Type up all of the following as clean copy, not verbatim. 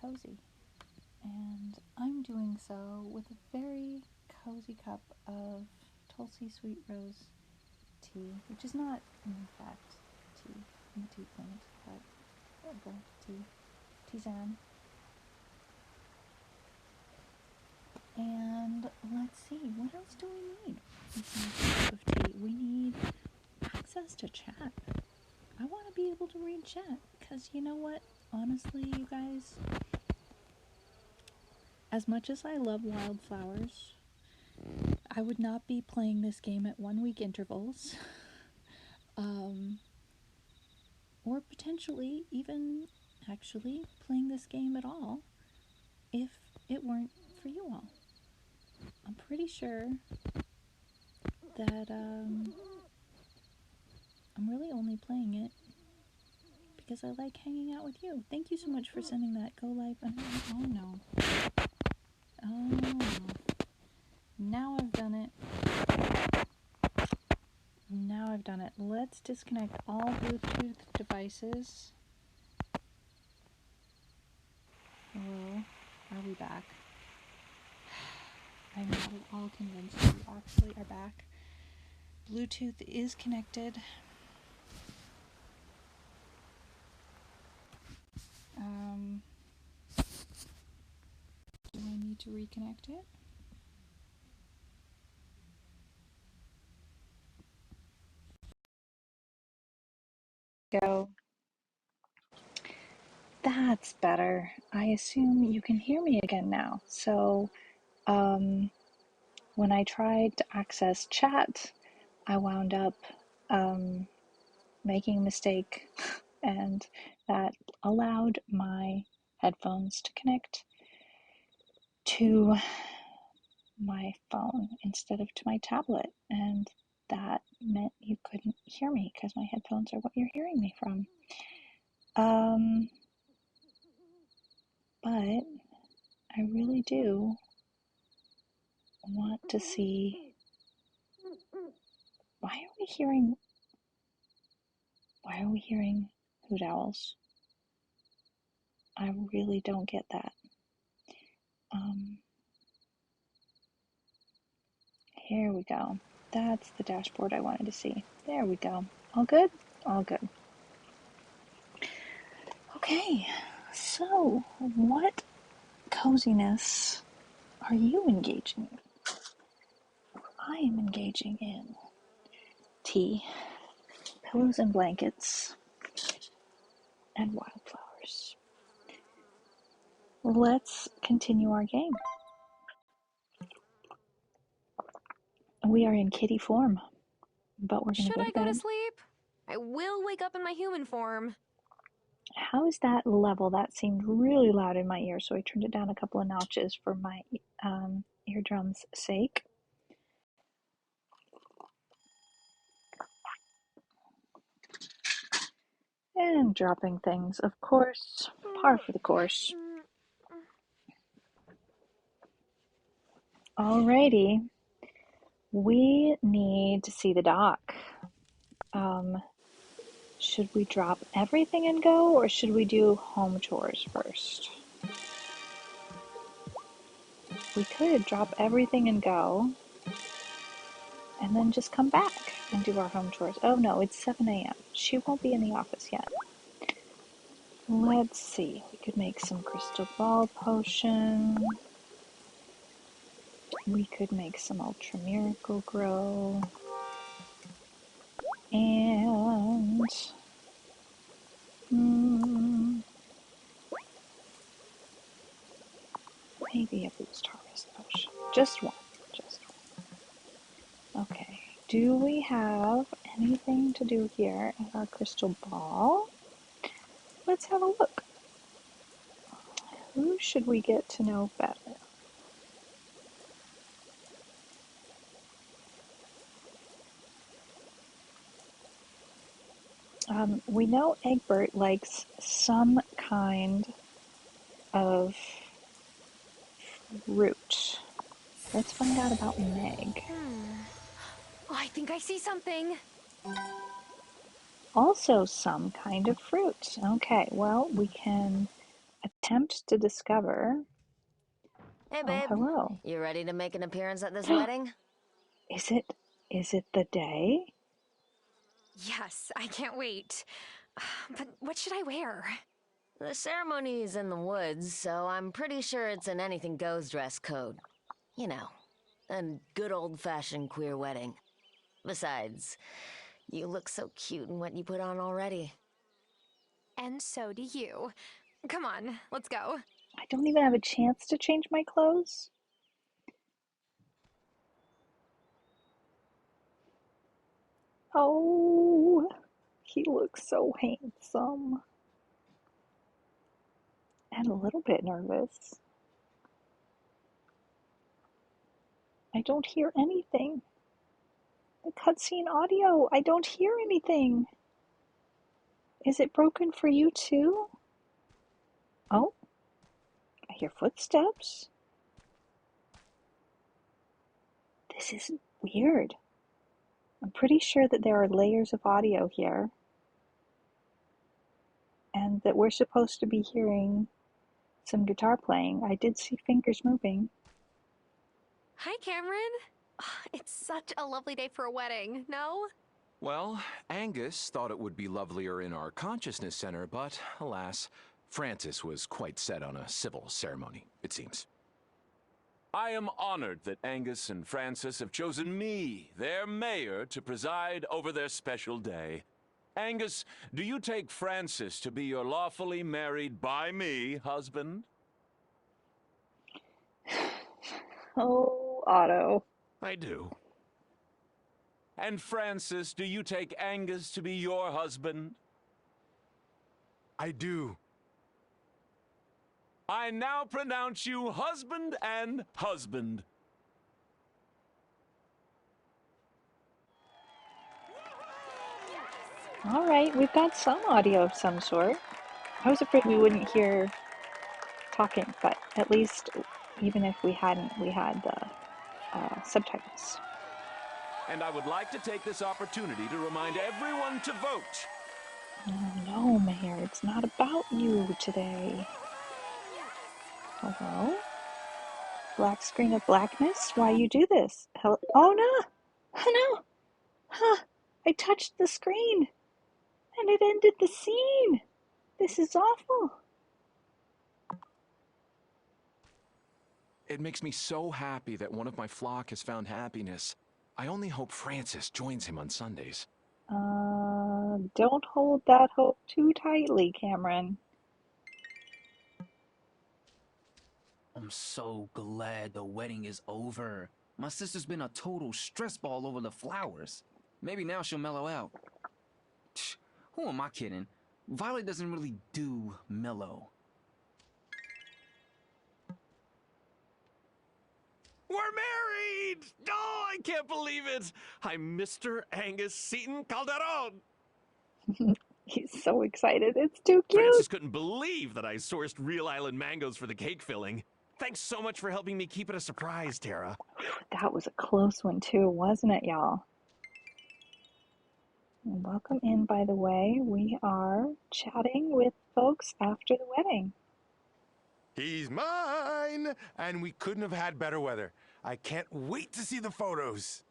cozy. And I'm doing so with a very cozy cup of Tulsi Sweet Rose tea, which is not, in fact, tea from a tea plant, but herbal tea, tisane. And let's see, what else do we need in a cup of tea? We need access to chat. I want to be able to read chat, because you know what? Honestly, you guys, as much as I love Wylde Flowers, I would not be playing this game at 1 week intervals, or potentially even actually playing this game at all if it weren't for you all. I'm pretty sure that I'm really only playing it because I like hanging out with you. Thank you so much for sending that. Go live. Oh no. Oh no. Now I've done it. Now I've done it. Let's disconnect all Bluetooth devices. Hello. Are we back? I'm not at all convinced we actually are back. Bluetooth is connected. Do I need to reconnect it? Go. That's better. I assume you can hear me again now. So, when I tried to access chat, I wound up making a mistake, and that allowed my headphones to connect to my phone instead of to my tablet, and that meant you couldn't hear me because my headphones are what you're hearing me from. But I really do want to see, why are we hearing hoot owls? I really don't get that. Here we go. That's the dashboard I wanted to see. There we go. All good? All good. Okay, so what coziness are you engaging in? I am engaging in tea, pillows and blankets, and wildflowers. Let's continue our game. We are in kitty form, but we're going to go to bed. Should I go to sleep? I will wake up in my human form. How is that level? That seemed really loud in my ear, so I turned it down a couple of notches for my eardrums' sake. And dropping things, of course, par for the course. Alrighty, we need to see the dock. Should we drop everything and go, or should we do home chores first? We could drop everything and go, and then just come back and do our home chores. Oh no, it's 7 a.m. She won't be in the office yet. Let's see, we could make some crystal ball potion. We could make some ultra miracle grow. And maybe a boost harvest potion. Just one. Okay. Do we have anything to do here at our crystal ball? Let's have a look. Who should we get to know better? We know Egbert likes some kind of fruit. Let's find out about Meg. Oh, I think I see something. Also some kind of fruit. Okay, well, we can attempt to discover. Hey, Oh, babe. hello. You ready to make an appearance at this wedding? Is it the day? Yes, I can't wait. But what should I wear? The ceremony's in the woods, so I'm pretty sure it's an anything goes dress code. You know, a good old-fashioned queer wedding. Besides, you look so cute in what you put on already. And so do you. Come on, let's go. I don't even have a chance to change my clothes. Oh, he looks so handsome. And a little bit nervous. I don't hear anything. The cutscene audio, I don't hear anything. Is it broken for you too? Oh, I hear footsteps. This is weird. I'm pretty sure that there are layers of audio here, and that we're supposed to be hearing some guitar playing. I did see fingers moving. Hi, Cameron. It's such a lovely day for a wedding, no? Well, Angus thought it would be lovelier in our consciousness center, but alas, Francis was quite set on a civil ceremony, it seems. I am honored that Angus and Francis have chosen me, their mayor, to preside over their special day. Angus, do you take Francis to be your lawfully married by me husband? Oh, Otto. I do. And Francis, do you take Angus to be your husband? I do. I now pronounce you husband and husband. All right, we've got some audio of some sort. I was afraid we wouldn't hear talking, but at least even if we hadn't, we had the subtitles. And I would like to take this opportunity to remind everyone to vote. Oh no, Mayor, it's not about you today. Hello? Black screen of blackness? Why you do this? Hello? Oh no! Oh no! Huh! I touched the screen! And it ended the scene! This is awful! It makes me so happy that one of my flock has found happiness. I only hope Francis joins him on Sundays. Don't hold that hope too tightly, Cameron. I'm so glad the wedding is over. My sister's been a total stress ball over the flowers. Maybe now she'll mellow out. Who am I kidding? Violet doesn't really do mellow. We're married! Oh, I can't believe it! I'm Mr. Angus Seton Calderon! He's so excited. It's too cute. Francis couldn't believe that I sourced real island mangoes for the cake filling. Thanks so much for helping me keep it a surprise, Tara. That was a close one too, wasn't it, y'all? Welcome in, by the way. We are chatting with folks after the wedding. He's mine! And we couldn't have had better weather. I can't wait to see the photos.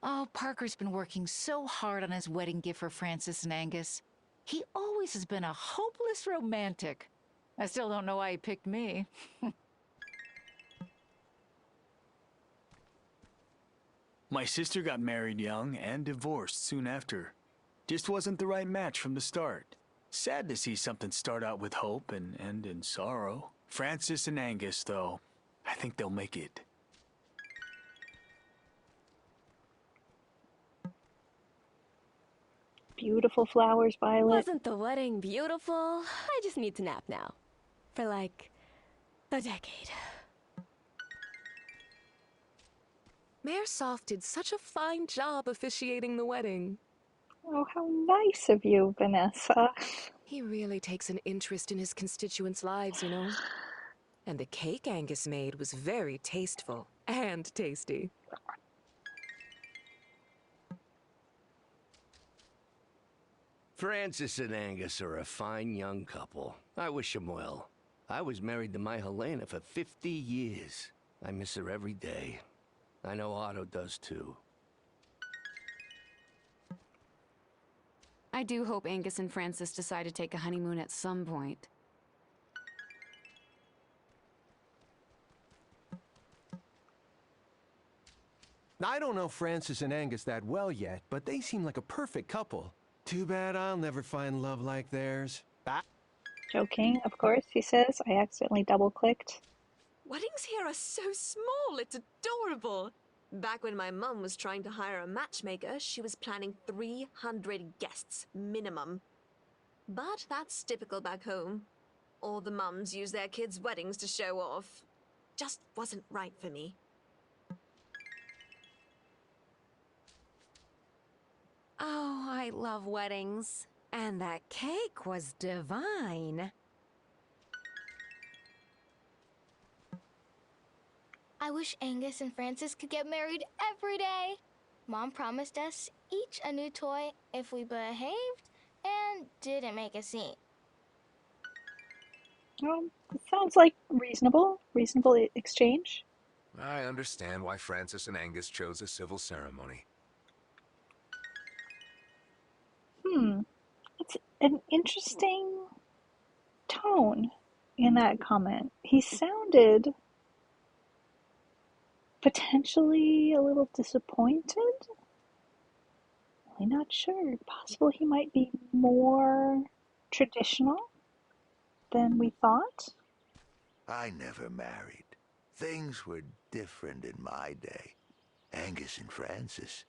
Oh, Parker's been working so hard on his wedding gift for Francis and Angus. He always has been a hopeless romantic. I still don't know why he picked me. My sister got married young and divorced soon after. Just wasn't the right match from the start. Sad to see something start out with hope and end in sorrow. Francis and Angus, though, I think they'll make it. Beautiful flowers, Violet. Wasn't the wedding beautiful? I just need to nap now. For like a decade. Mayor Soft did such a fine job officiating the wedding. Oh, how nice of you, Vanessa. He really takes an interest in his constituents' lives, you know. And the cake Angus made was very tasteful and tasty. Francis and Angus are a fine young couple. I wish them well. I was married to my Helena for 50 years. I miss her every day. I know Otto does too. I do hope Angus and Francis decide to take a honeymoon at some point. I don't know Francis and Angus that well yet, but they seem like a perfect couple. Too bad I'll never find love like theirs. Joking, of course, he says. I accidentally double-clicked. Weddings here are so small, it's adorable. Back when my mum was trying to hire a matchmaker, she was planning 300 guests minimum. But that's typical back home. All the mums use their kids' weddings to show off. Just wasn't right for me. Oh, I love weddings. And that cake was divine. I wish Angus and Francis could get married every day. Mom promised us each a new toy if we behaved and didn't make a scene. It sounds like reasonable exchange. I understand why Francis and Angus chose a civil ceremony. It's an interesting tone in that comment. He sounded potentially a little disappointed. Really not sure. Possible he might be more traditional than we thought. I never married. Things were different in my day. Angus and Francis,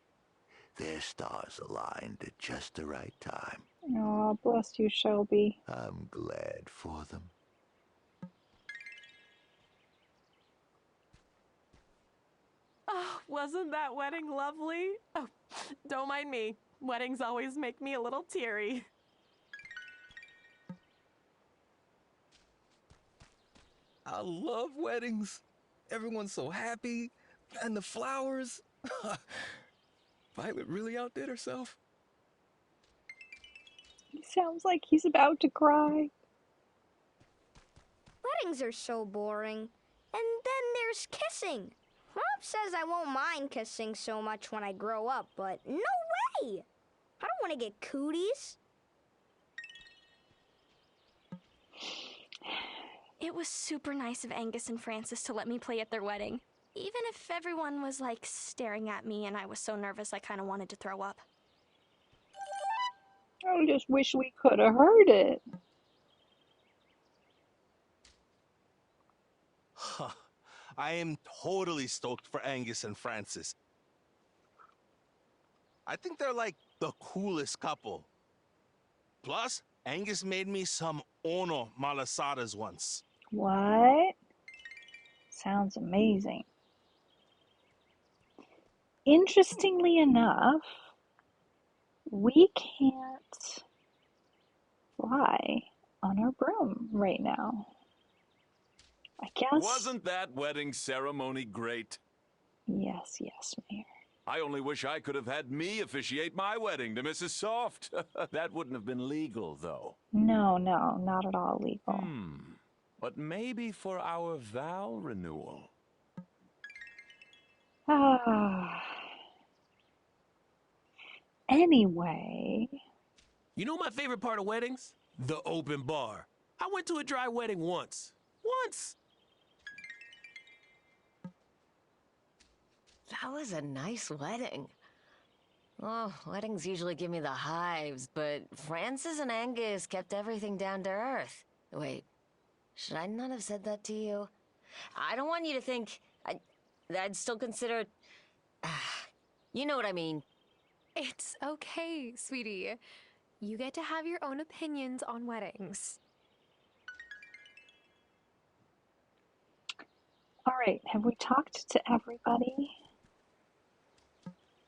their stars aligned at just the right time. Oh, bless you, Shelby. I'm glad for them. Oh, wasn't that wedding lovely? Oh, don't mind me. Weddings always make me a little teary. I love weddings. Everyone's so happy. And the flowers. Violet really outdid herself. He sounds like he's about to cry. Weddings are so boring. And then there's kissing. Mom says I won't mind kissing so much when I grow up, but no way! I don't want to get cooties. It was super nice of Angus and Francis to let me play at their wedding. Even if everyone was like staring at me and I was so nervous I kind of wanted to throw up. I just wish we could have heard it. I am totally stoked for Angus and Francis. I think they're like the coolest couple. Plus, Angus made me some Ono malasadas once. What? Sounds amazing. Interestingly enough, we can't fly on our broom right now. I guess. Wasn't that wedding ceremony great? Yes, Mayor. I only wish I could have had me officiate my wedding to Mrs. Soft. That wouldn't have been legal, though. No, not at all legal. But maybe for our vow renewal. Anyway. You know my favorite part of weddings? The open bar. I went to a dry wedding once. That was a nice wedding. Oh, weddings usually give me the hives, but Francis and Angus kept everything down to earth. Wait, should I not have said that to you? I don't want you to think I'd still consider... You know what I mean. It's okay, sweetie. You get to have your own opinions on weddings. All right, have we talked to everybody?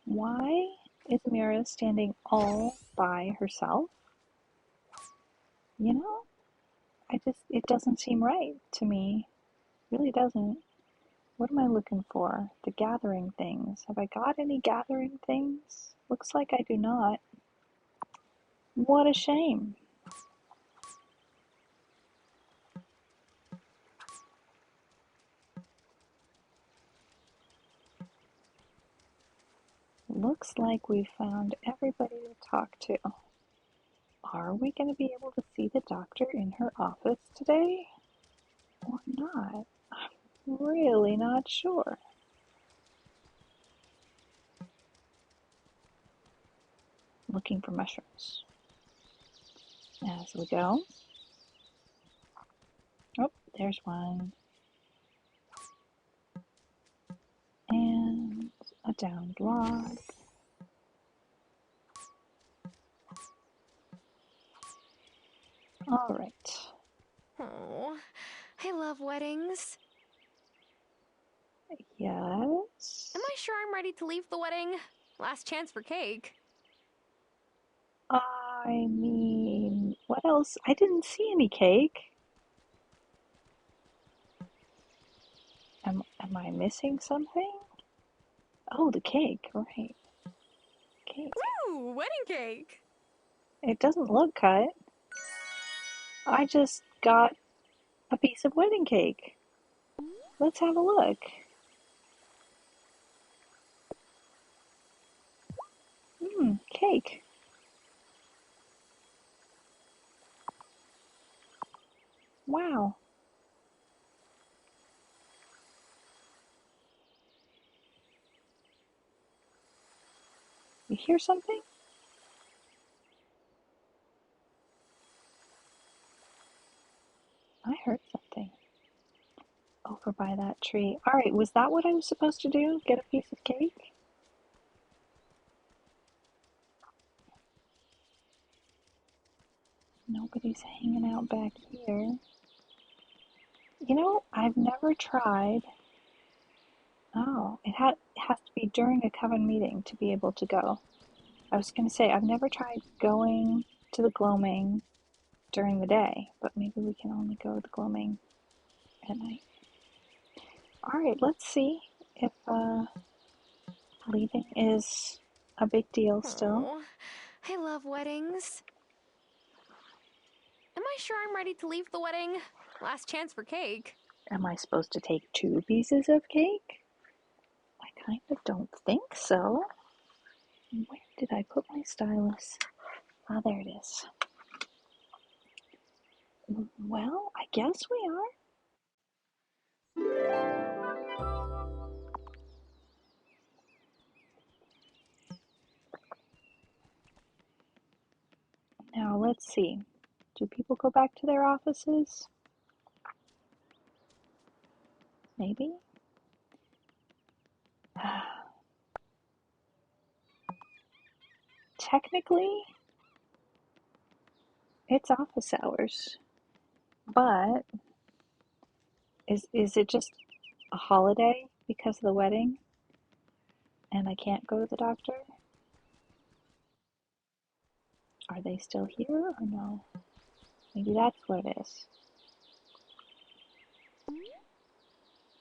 Why is Mira standing all by herself? You know, it doesn't seem right to me. It really doesn't. What am I looking for? The gathering things. Have I got any gathering things? Looks like I do not. What a shame. Looks like we've found everybody to talk to. Are we going to be able to see the doctor in her office today? Or not? I'm really not sure. Looking for mushrooms. As we go. Oh, there's one. And a downed log. All right. Oh, I love weddings. Yes? Am I sure I'm ready to leave the wedding? Last chance for cake. I mean, what else? I didn't see any cake. Am I missing something? Oh, the cake, right. Cake. Ooh, wedding cake! It doesn't look cut. I just got a piece of wedding cake. Let's have a look. Cake. Wow. You hear something? I heard something over by that tree. All right, was that what I was supposed to do? Get a piece of cake? Nobody's hanging out back here. You know, I've never tried. Oh, it has to be during a coven meeting to be able to go. I was going to say, I've never tried going to the gloaming during the day, but maybe we can only go to the gloaming at night. All right, let's see if leaving is a big deal still. Oh, I love weddings. Am I sure I'm ready to leave the wedding? Last chance for cake. Am I supposed to take 2 pieces of cake? I kind of don't think so. Where did I put my stylus? Ah, there it is. Well, I guess we are. Now, let's see. Do people go back to their offices? Maybe? Technically, it's office hours, but is it just a holiday because of the wedding and I can't go to the doctor? Are they still here or no? Maybe that's what it is.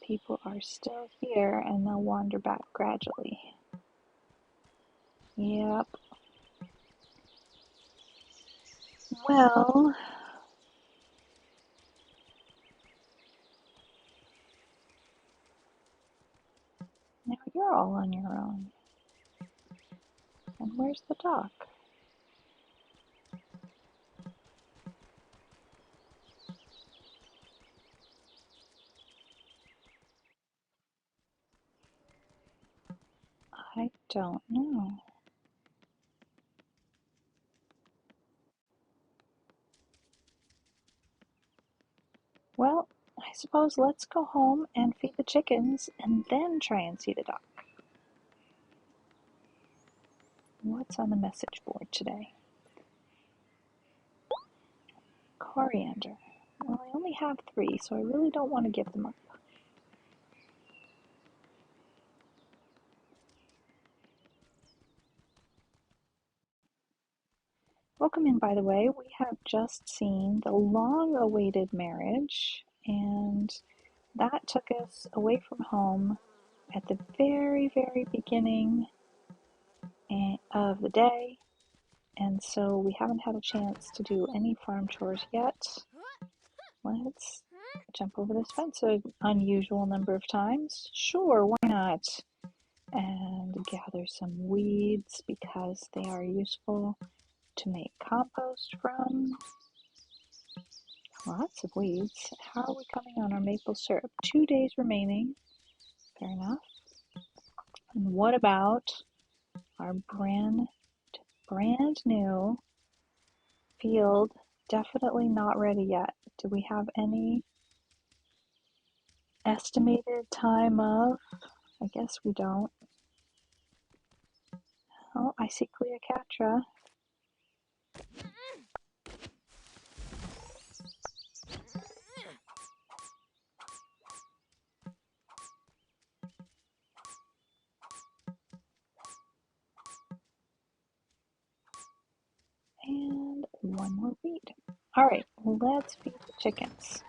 People are still here and they'll wander back gradually. Yep. Well, now you're all on your own. And where's the doc? I don't know. Well, I suppose let's go home and feed the chickens and then try and see the doc. What's on the message board today? Coriander. Well, I only have 3, so I really don't want to give them up. Welcome in, by the way. We have just seen the long-awaited marriage, and that took us away from home at the very, very beginning of the day, And so we haven't had a chance to do any farm chores yet. Let's jump over this fence an unusual number of times. Sure, why not? And gather some weeds because they are useful to make compost from. Lots of weeds. How are we coming on our maple syrup? 2 days remaining. Fair enough. And what about our brand new field? Definitely not ready yet. Do we have any estimated time of? I guess we don't. Oh, I see Cleopatra. And one more weed. All right, let's feed the chickens.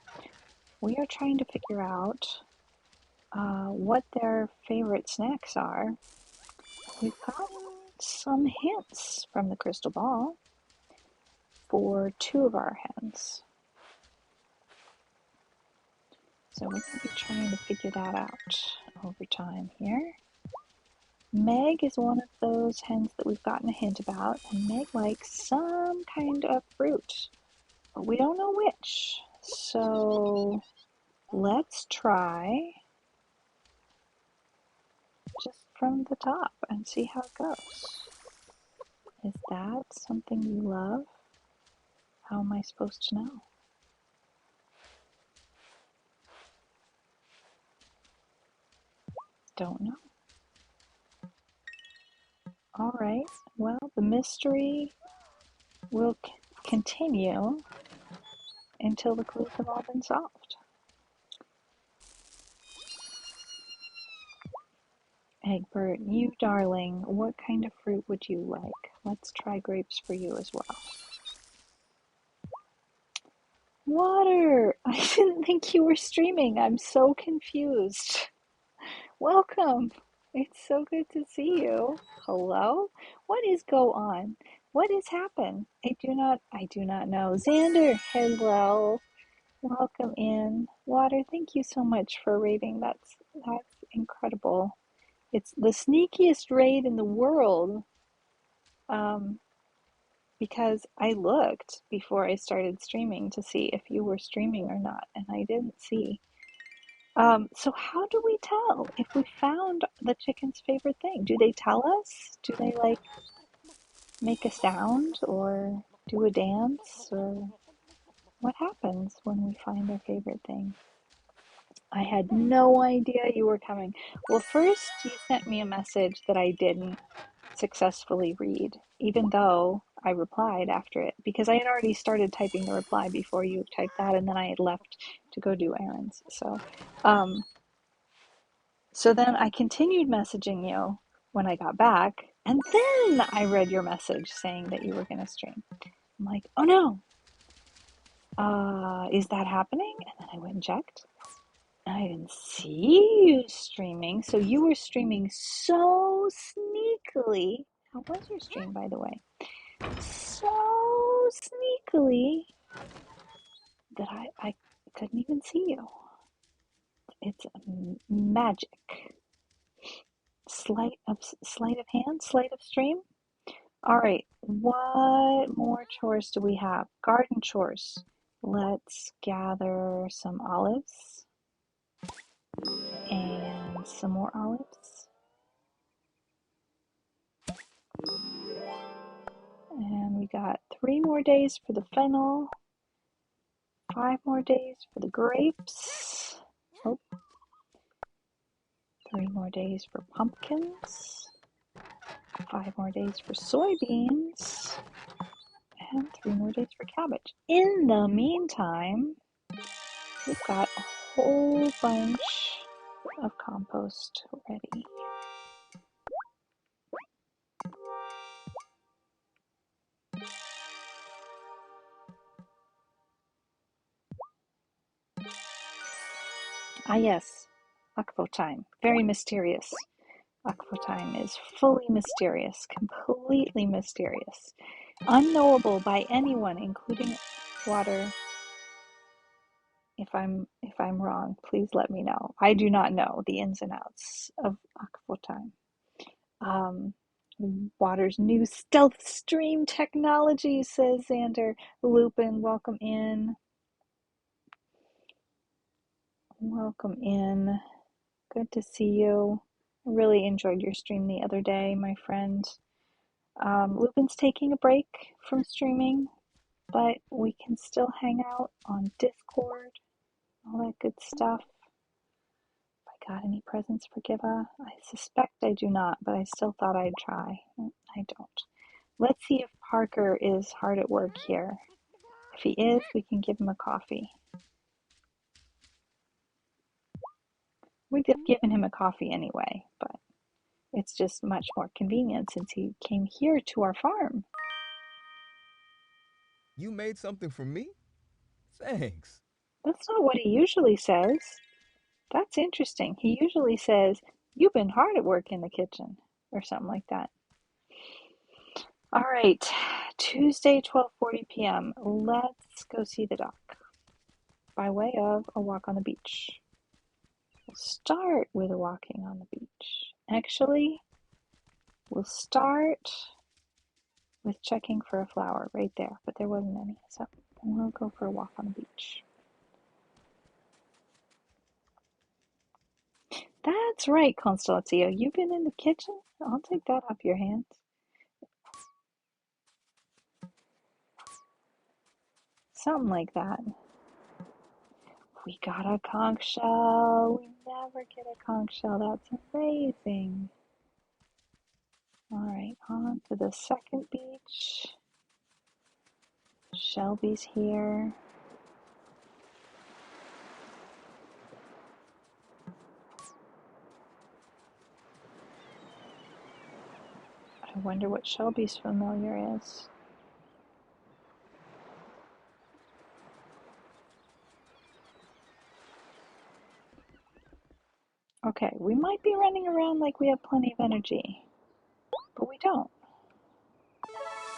We are trying to figure out what their favorite snacks are. We've gotten some hints from the crystal ball for 2 of our hens. So we're going to be trying to figure that out over time here. Meg is one of those hens that we've gotten a hint about, and Meg likes some kind of fruit, but we don't know which. So let's try just from the top and see how it goes. Is that something you love? How am I supposed to know? Don't know. All right, well, the mystery will continue until the clues have all been solved. Egbert, you darling, what kind of fruit would you like? Let's try grapes for you as well. Water! I didn't think you were streaming. I'm so confused. Welcome. It's so good to see you. Hello? What is go on? What has happened? I do not know. Xander, hello. Welcome in. Water, thank you so much for raiding. That's incredible. It's the sneakiest raid in the world. Because I looked before I started streaming to see if you were streaming or not, and I didn't see. So how do we tell if we found the chicken's favorite thing? Do they tell us? Do they like make a sound or do a dance, or what happens when we find their favorite thing? I had no idea you were coming. Well, first you sent me a message that I didn't successfully read, even though I replied after it, because I had already started typing the reply before you typed that, and then I had left to go do errands. So then I continued messaging you when I got back, and then I read your message saying that you were going to stream. I'm like, oh no, is that happening? And then I went and checked, and I didn't see you streaming. So you were streaming so sneakily. How was your stream, by the way? So sneakily that I couldn't even see you. It's magic. Sleight of hand, sleight of stream. All right, what more chores do we have? Garden chores. Let's gather some olives and some more olives. And we got 3 more days for the fennel, 5 more days for the grapes. Oh, 3 more days for pumpkins, 5 more days for soybeans, and 3 more days for cabbage. In the meantime, we've got a whole bunch of compost ready. Ah yes, Akvo time. Very mysterious. Akvo time is fully mysterious, completely mysterious. unknowable by anyone, including water. If I'm wrong, please let me know. I do not know the ins and outs of aqua time. Um, Water's new stealth stream technology, says Xander. Lupin, welcome in. Welcome in. Good to see you. I really enjoyed your stream the other day, my friend. Lupin's taking a break from streaming, but we can still hang out on Discord, all that good stuff. If I got any presents for Giva, I suspect I do not, but I still thought I'd try. I don't. Let's see if Parker is hard at work here. If he is, we can give him a coffee. We'd have given him a coffee anyway, but it's just much more convenient since he came here to our farm. You made something for me? Thanks. That's not what he usually says. That's interesting. He usually says, "You've been hard at work in the kitchen," or something like that. All right, Tuesday, 12:40 p.m. Let's go see the dock by way of a walk on the beach. We'll start with walking on the beach. Actually, we'll start with checking for a flower right there, but there wasn't any, so we'll go for a walk on the beach. That's right, Constellatio. You've been in the kitchen? I'll take that off your hands. Something like that. We got a conch shell. We never get a conch shell. That's amazing. All right, on to the second beach. Shelby's here. I wonder what Shelby's familiar is. Okay, we might be running around like we have plenty of energy, but we don't.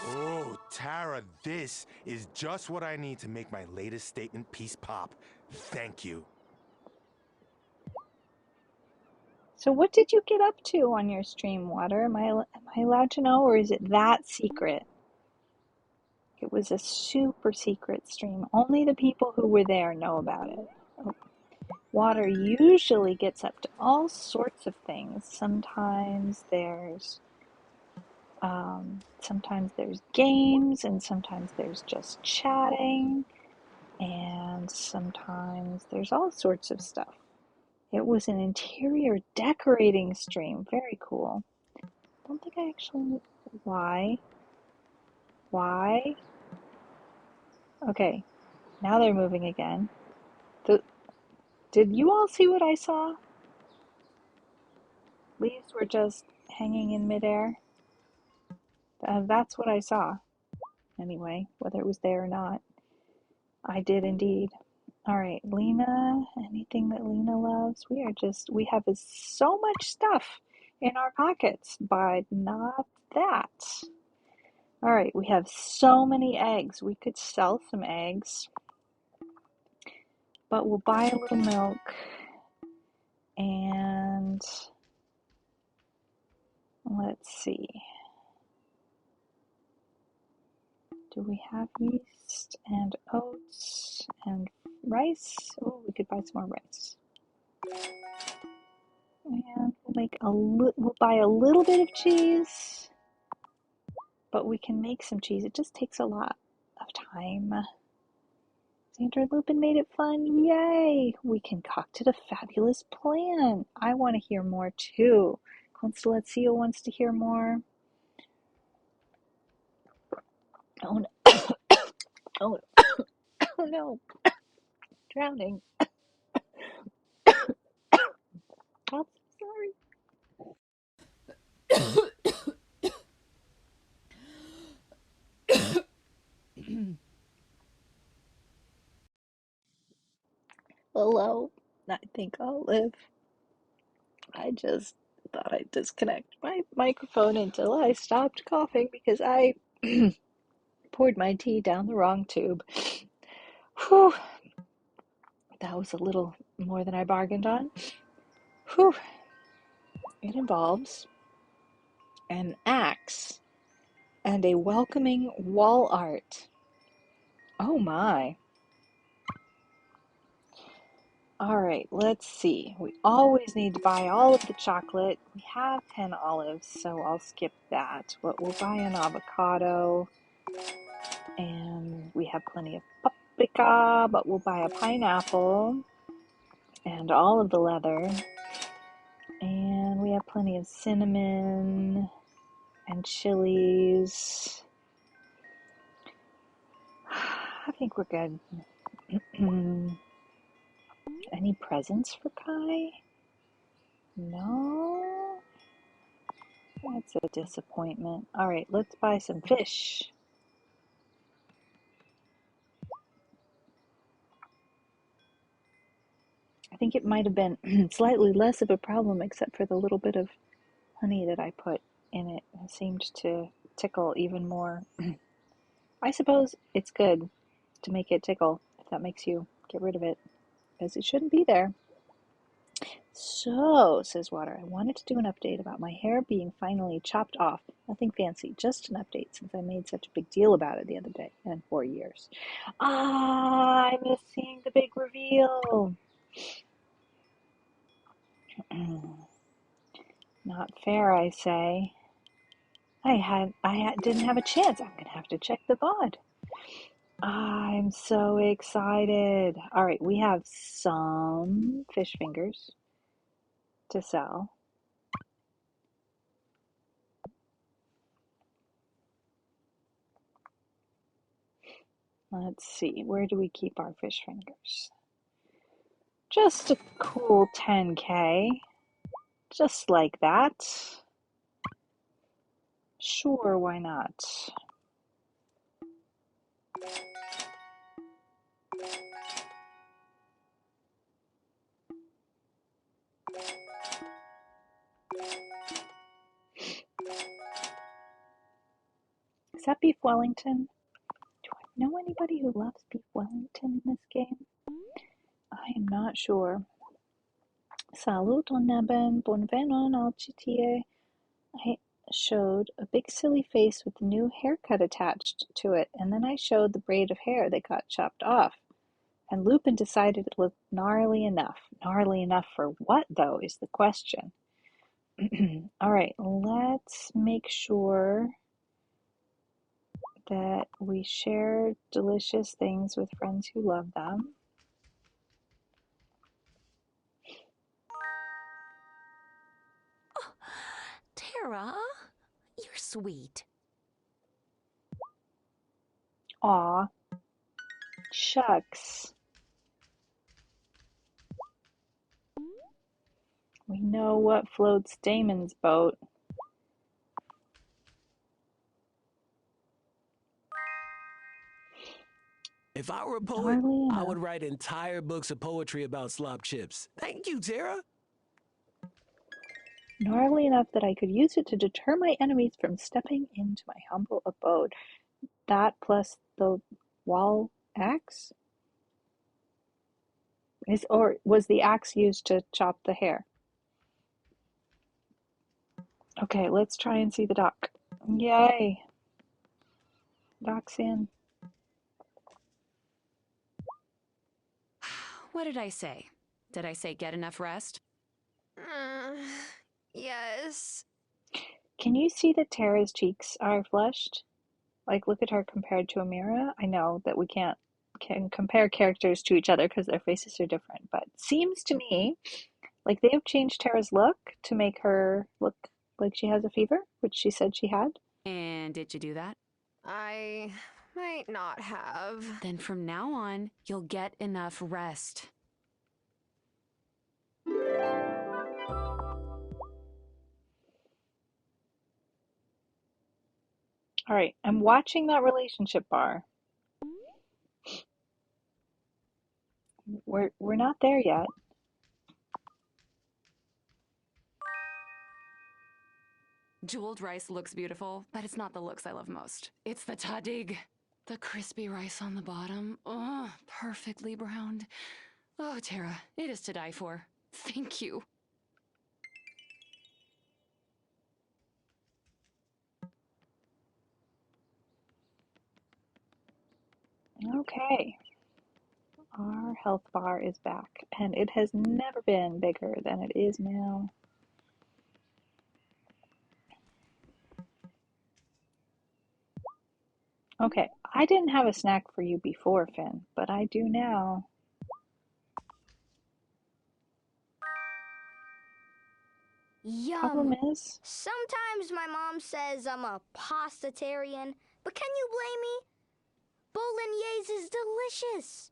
Oh, Tara, this is just what I need to make my latest statement piece pop. Thank you. So what did you get up to on your stream, Water? Am I allowed to know, or is it that secret? It was a super secret stream. Only the people who were there know about it. Water usually gets up to all sorts of things. Sometimes there's games, and sometimes there's just chatting, and sometimes there's all sorts of stuff. It was an interior decorating stream. Very cool. Don't think I actually... Why? Why? Okay, now they're moving again. Did you all see what I saw? Leaves were just hanging in midair. That's what I saw. Anyway, whether it was there or not, I did indeed. All right, Lena, anything that Lena loves? We have so much stuff in our pockets, but not that. All right, we have so many eggs. We could sell some eggs, but we'll buy a little milk, and let's see. Do we have yeast and oats and rice? Oh, we could buy some more rice. And we'll buy a little bit of cheese, but we can make some cheese. It just takes a lot of time. Sandra and Lupin made it fun. Yay! We concocted a fabulous plan. I want to hear more too. Constellatio wants to hear more. Oh no. Oh, oh no. Drowning. I'm sorry. Hello. I think I'll live. I just thought I'd disconnect my microphone until I stopped coughing because I poured my tea down the wrong tube. Whew. That was a little more than I bargained on. Whew. It involves an axe and a welcoming wall art. Oh my. All right, let's see. We always need to buy all of the chocolate. We have 10 olives, so I'll skip that. But we'll buy an avocado. And we have plenty of paprika, but we'll buy a pineapple and all of the leather. And we have plenty of cinnamon and chilies. I think we're good. Any presents for Kai? No? That's a disappointment. All right, let's buy some fish. I think it might have been slightly less of a problem except for the little bit of honey that I put in it. It seemed to tickle even more. I suppose it's good to make it tickle if that makes you get rid of it, because it shouldn't be there. So, says Water, I wanted to do an update about my hair being finally chopped off. Nothing fancy, just an update since I made such a big deal about it the other day and 4 years. Ah, I miss seeing the big reveal. Not fair, I say. I didn't have a chance. I'm gonna have to check the VOD. I'm so excited. All right, we have some fish fingers to sell. Let's see, where do we keep our fish fingers? Just a cool 10K. Just like that. Sure, why not? Is that beef Wellington? Do I know anybody who loves beef Wellington in this game? I am not sure. Salut, Oneben, bonvenon al chitie. I showed a big silly face with a new haircut attached to it, and then I showed the braid of hair that got chopped off. And Lupin decided it looked gnarly enough. Gnarly enough for what, though, is the question. All right, let's make sure that we share delicious things with friends who love them. Tara, you're sweet. Aw, shucks. We know what floats Damon's boat. If I were a poet, I would write entire books of poetry about slop chips. Thank you, Tara. Gnarly enough that I could use it to deter my enemies from stepping into my humble abode. That plus the wall axe? Or was the axe used to chop the hair? Okay, let's try and see the dock. Yay! Dock's in. What did I say? Did I say get enough rest? Yes. Can you see that Tara's cheeks are flushed? Like, look at her compared to Amira. I know that we can compare characters to each other because their faces are different, but seems to me like they have changed Tara's look to make her look like she has a fever, which she said she had. And did you do that? I might not have. Then from now on, you'll get enough rest. All right, I'm watching that relationship bar. We're not there yet. Jeweled rice looks beautiful, but it's not the looks I love most. It's the tahdig. The crispy rice on the bottom. Oh, perfectly browned. Oh, Tara, it is to die for. Thank you. Okay. Our health bar is back, and it has never been bigger than it is now. Okay, I didn't have a snack for you before, Finn, but I do now. Yum. Problem is, Sometimes my mom says I'm a pastatarian, but can you blame me? Bolognese is delicious.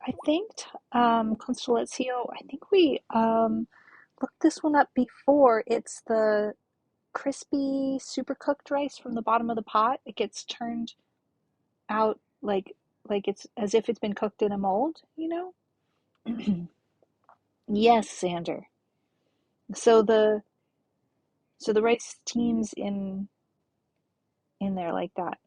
I think, Constellazio, I think we looked this one up before. It's the crispy, super cooked rice from the bottom of the pot. It gets turned out like it's as if it's been cooked in a mold, you know? Yes, Sander. So the rice steams in there like that.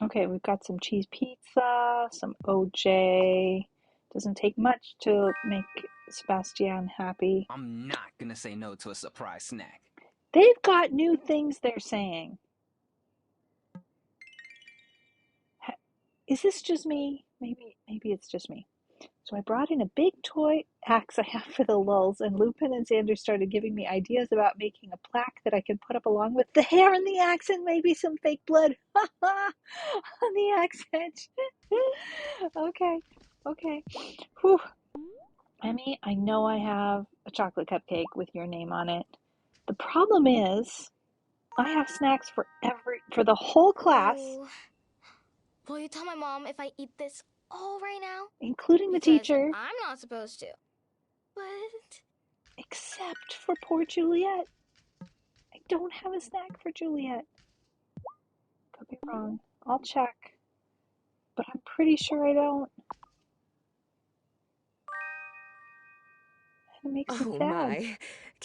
Okay, we've got some cheese pizza, some OJ. Doesn't take much to make Sebastian happy. I'm not gonna say no to a surprise snack. They've got new things they're saying. Is this just me? Maybe it's just me. So I brought in a big toy axe I have for the lulz, and Lupin and Xander started giving me ideas about making a plaque that I could put up along with the hair and the axe and maybe some fake blood on the axe edge. Okay. Whew. Emmy, I know I have a chocolate cupcake with your name on it. The problem is, I have snacks for the whole class. Oh. Will you tell my mom if I eat this all right now? Including the Because teacher. I'm not supposed to. But... Except for poor Juliet. I don't have a snack for Juliet. Could be wrong. I'll check. But I'm pretty sure I don't. And it makes me Oh sad. my.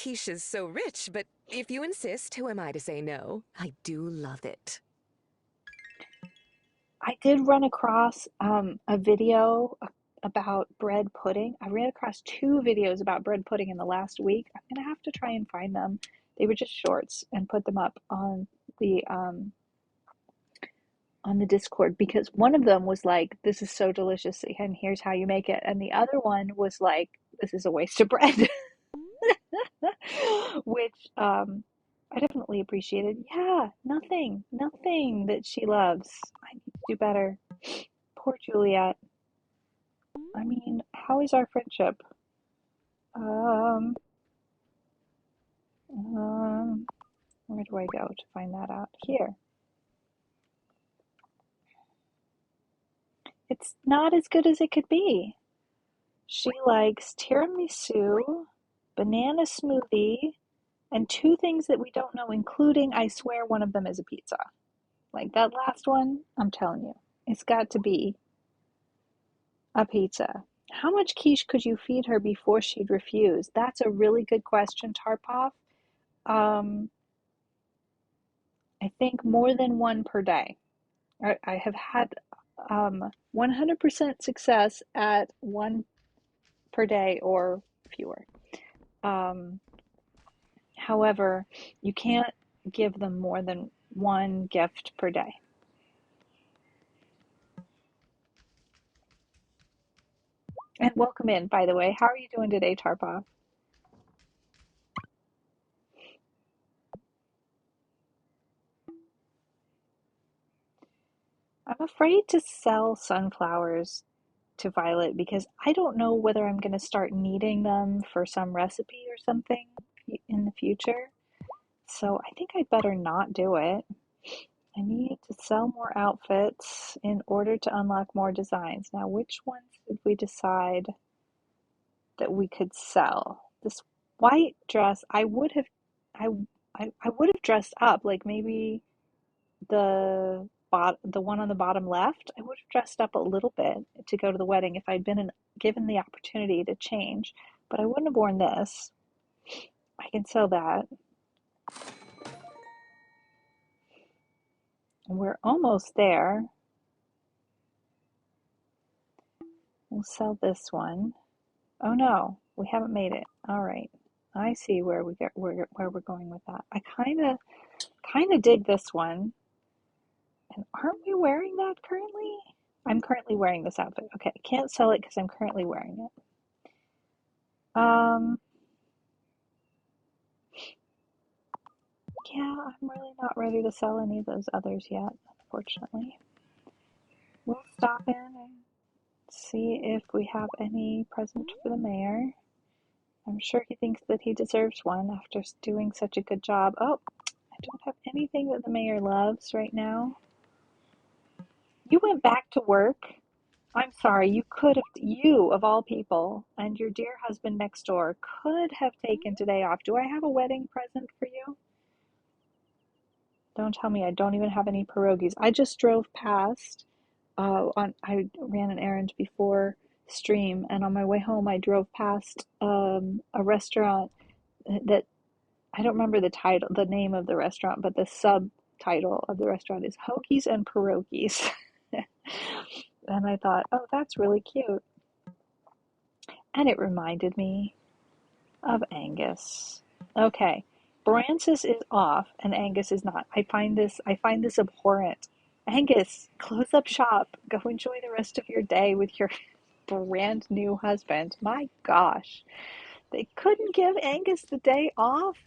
Quiche's so rich, but if you insist, who am I to say no? I do love it. I did run across a video about bread pudding. I ran across 2 videos about bread pudding in the last week. I'm going to have to try and find them. They were just shorts and put them up on the Discord, because one of them was like, this is so delicious and here's how you make it. And the other one was like, this is a waste of bread. Which I definitely appreciated. Yeah, nothing that she loves. I need to do better. Poor Juliet. I mean, how is our friendship? Where do I go to find that out? Here. It's not as good as it could be. She likes tiramisu, banana smoothie, and 2 things that we don't know, including, I swear, one of them is a pizza. Like that last one, I'm telling you, it's got to be a pizza. How much quiche could you feed her before she'd refuse? That's a really good question, Tarpov. I think more than 1 per day. I have had 100% success at 1 per day or fewer. However, you can't give them more than 1 gift per day. And welcome in, by the way. How are you doing today, Tarpov? I'm afraid to sell sunflowers to Violet because I don't know whether I'm going to start needing them for some recipe or something in the future. So I think I'd better not do it. I need to sell more outfits in order to unlock more designs. Now, which ones did we decide that we could sell? This white dress, I would have dressed up, like maybe the one on the bottom left. I would have dressed up a little bit to go to the wedding if I'd been given the opportunity to change, but I wouldn't have worn this. I can sell that. We're almost there. We'll sell this one. Oh no, we haven't made it. All right. I see where we're going with that. I kind of dig this one. And aren't we wearing that currently? I'm currently wearing this outfit. Okay, can't sell it because I'm currently wearing it. Yeah, I'm really not ready to sell any of those others yet, unfortunately. We'll stop in and see if we have any present for the mayor. I'm sure he thinks that he deserves one after doing such a good job. Oh, I don't have anything that the mayor loves right now. You went back to work. I'm sorry, you of all people, and your dear husband next door could have taken today off. Do I have a wedding present for you? Don't tell me I don't even have any pierogies. I just drove past, I ran an errand before stream, and on my way home I drove past a restaurant that I don't remember the name of the restaurant, but the subtitle of the restaurant is Hoagies and Pierogies. And I thought, oh, that's really cute. And it reminded me of Angus. Okay, Francis is off and Angus is not. I find this abhorrent. Angus, close up shop. Go enjoy the rest of your day with your brand new husband. My gosh. They couldn't give Angus the day off.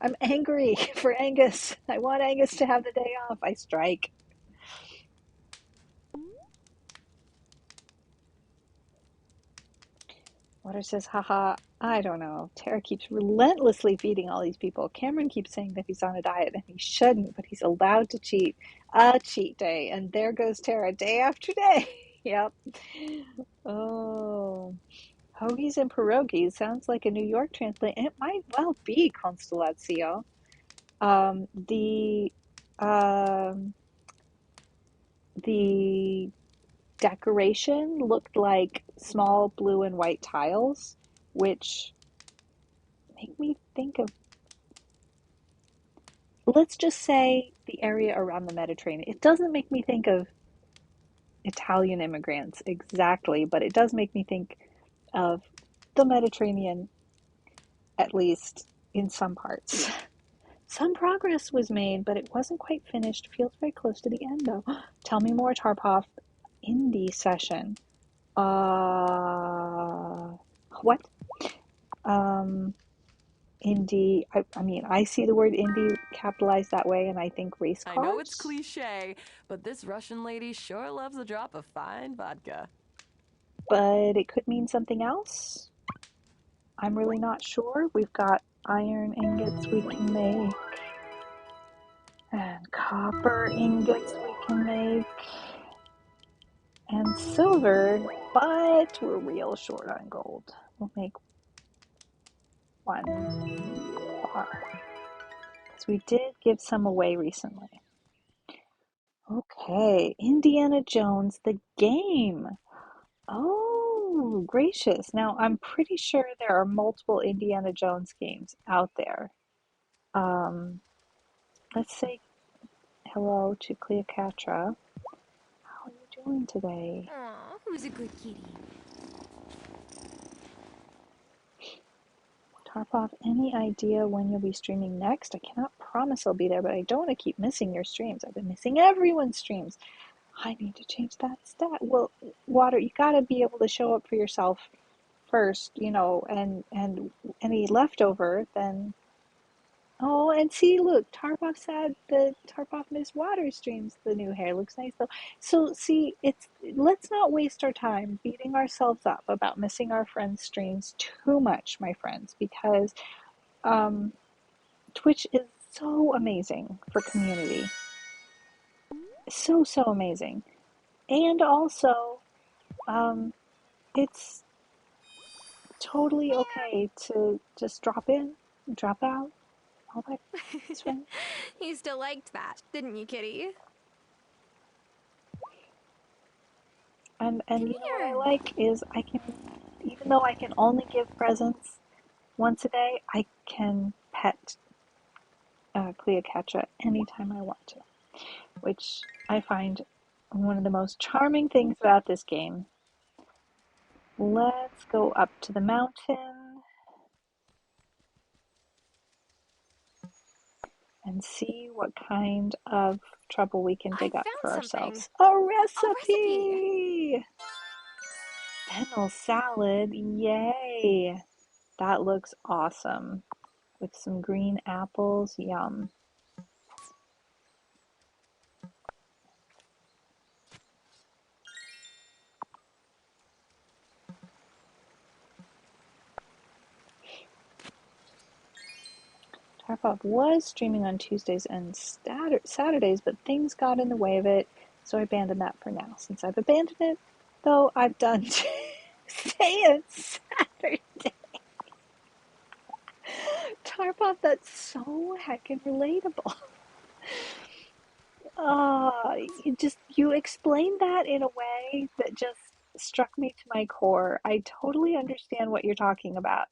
I'm angry for Angus. I want Angus to have the day off. I strike. Water says, haha, I don't know. Tara keeps relentlessly feeding all these people. Cameron keeps saying that he's on a diet and he shouldn't, but he's allowed to cheat. A cheat day. And there goes Tara day after day. Yep. Oh. Hoagies and pierogies sounds like a New York translation. It might well be Constellatio. Um, the um, the decoration looked like small blue and white tiles, which make me think of, let's just say, the area around the Mediterranean. It doesn't make me think of Italian immigrants exactly, but it does make me think of the Mediterranean, at least in some parts. Some progress was made, but it wasn't quite finished. Feels very close to the end, though. Tell me more, Tarpov. Indie session. What? Indie. I mean, I see the word indie capitalized that way, and I think race I know it's cars. cliche, but this Russian lady sure loves a drop of fine vodka. But it could mean something else. I'm really not sure. We've got iron ingots we can make, and copper ingots we can make, and silver, but we're real short on gold. We'll make one bar, because we did give some away recently. Okay, Indiana Jones, the game. Oh, gracious. Now, I'm pretty sure there are multiple Indiana Jones games out there. Um, let's say hello to Cleopatra. How are you doing today? Aw, who's a good kitty? Tarpov, any idea when you'll be streaming next? I cannot promise I'll be there, but I don't want to keep missing your streams. I've been missing everyone's streams. I need to change that stat. Well, Water, you got to be able to show up for yourself first, and any leftover, then. Oh, and see, look, Tarpov said that Tarpov Miss Water streams the new hair. Looks nice though. So see, let's not waste our time beating ourselves up about missing our friends' streams too much, my friends, because um, Twitch is so amazing for community. So, so amazing. And also, it's totally okay to just drop in, drop out, all that. It's fine. You still liked that, didn't you, kitty? And you know what I like is I can, even though I can only give presents once a day, I can pet Cleopatra anytime I want to, which I find one of the most charming things about this game. Let's go up to the mountain and see what kind of trouble we can dig up for ourselves. A recipe! Fennel salad, yay! That looks awesome. With some green apples, yum. Tarpop was streaming on Tuesdays and Saturdays, but things got in the way of it, so I abandoned that for now. Since I've abandoned it, though, I've done saying Saturday. Tarpop, that's so heckin' relatable. You explained that in a way that just struck me to my core. I totally understand what you're talking about.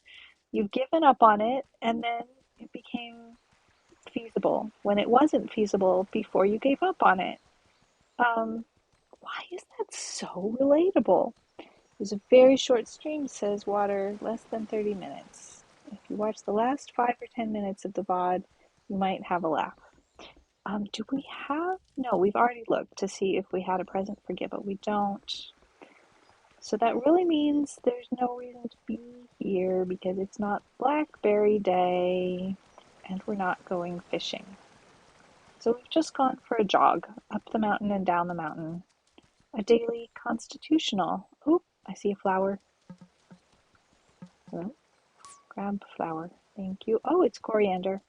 You've given up on it, and then it became feasible when it wasn't feasible before you gave up on it. Why is that so relatable? It was a very short stream, says Water, less than 30 minutes. If you watch the last 5 or 10 minutes of the VOD, you might have a laugh. Do we have? No, we've already looked to see if we had a present for Gibb, but we don't. So that really means there's no reason to be here because it's not Blackberry Day and we're not going fishing. So we've just gone for a jog up the mountain and down the mountain. A daily constitutional. Oh, I see a flower. Oh, grab flower. Thank you. Oh, it's coriander.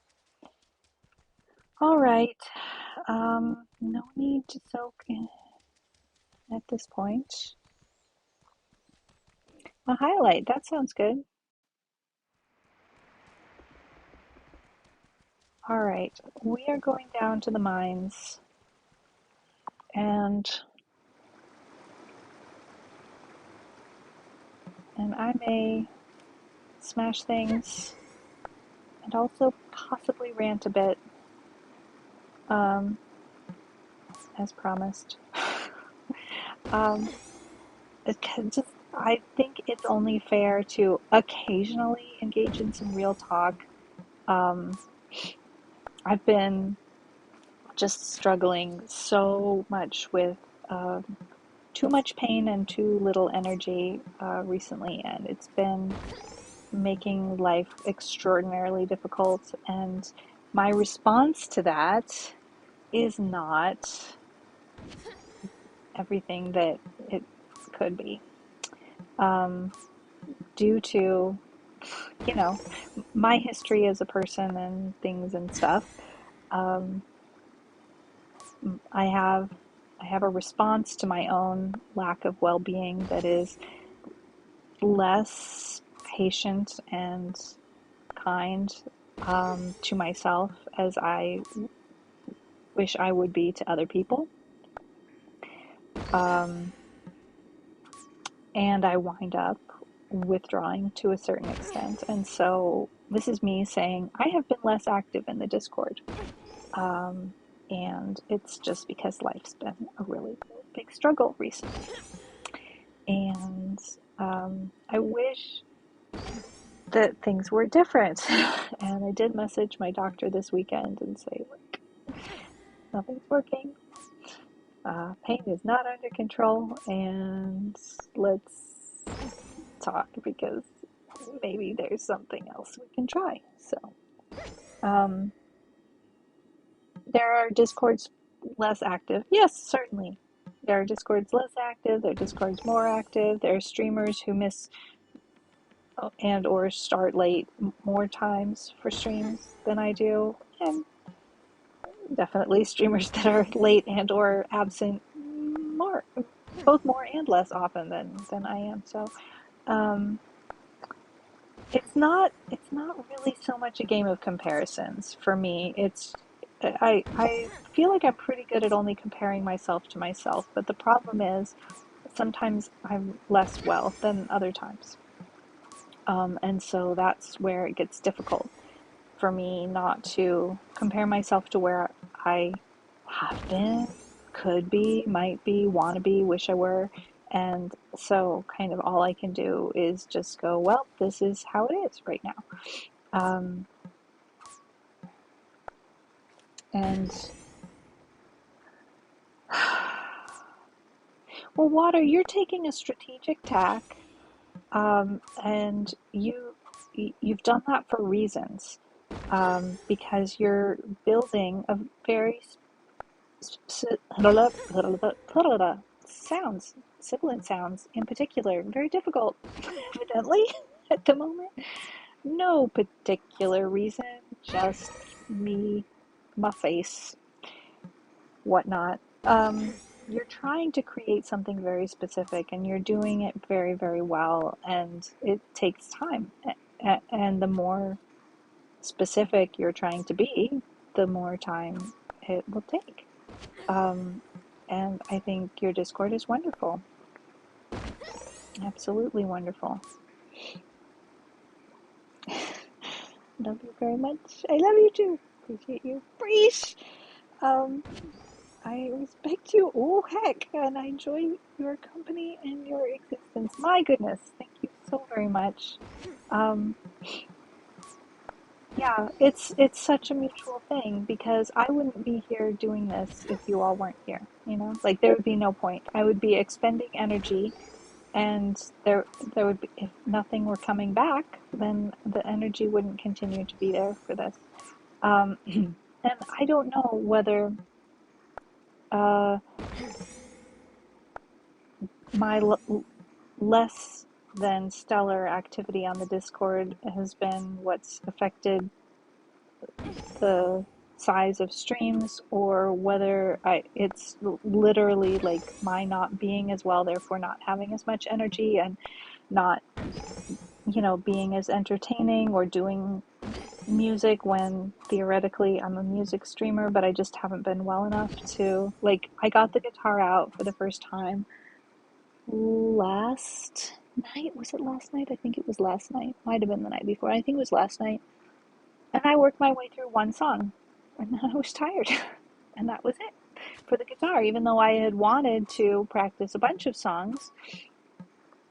All right. No need to soak in at this point. A highlight. That sounds good. All right. We are going down to the mines. And I may smash things and also possibly rant a bit, as promised. I think it's only fair to occasionally engage in some real talk. I've been just struggling so much with too much pain and too little energy recently, and it's been making life extraordinarily difficult. And my response to that is not everything that it could be. Due to, my history as a person and things and stuff, I have a response to my own lack of well-being that is less patient and kind to myself as I wish I would be to other people. And I wind up withdrawing to a certain extent. And so this is me saying I have been less active in the Discord. And it's just because life's been a really big struggle recently. And I wish that things were different. And I did message my doctor this weekend and say, look, nothing's working. Pain is not under control, and let's talk because maybe there's something else we can try. So, there are Discords less active. Yes, certainly. There are Discords less active. There are Discords more active. There are streamers who miss and or start late more times for streams than I do, and definitely streamers that are late and or absent both more and less often than I am. So it's not really so much a game of comparisons for me. I feel like I'm pretty good at only comparing myself to myself, but the problem is sometimes I'm less well than other times. And so that's where it gets difficult for me not to compare myself to where I have been, could be, might be, want to be, wish I were. And so kind of all I can do is just go, well, this is how it is right now. And well, Water, you're taking a strategic tack, and you've done that for reasons, because you're building a very sounds, sibilant sounds in particular, very difficult, evidently, at the moment. No particular reason, just me, my face, whatnot. You're trying to create something very specific and you're doing it very, very well, and it takes time. And the more specific you're trying to be, the more time it will take. And I think your Discord is wonderful. Absolutely wonderful. Love you very much. I love you too. Appreciate you. Breesh! I respect you. Oh, heck. And I enjoy your company and your existence. My goodness. Thank you so very much. Yeah, it's such a mutual thing because I wouldn't be here doing this if you all weren't here, you know? Like there would be no point. I would be expending energy and there would be, if nothing were coming back, then the energy wouldn't continue to be there for this. And I don't know whether my less than stellar activity on the Discord has been what's affected the size of streams, or whether it's literally like my not being as well, therefore not having as much energy and not, you know, being as entertaining or doing music when theoretically I'm a music streamer, but I just haven't been well enough to, like, I got the guitar out for the first time last night. Was it last night? I think it was last night. Might have been the night before. I think it was last night. And I worked my way through one song, and then I was tired. And that was it for the guitar, even though I had wanted to practice a bunch of songs.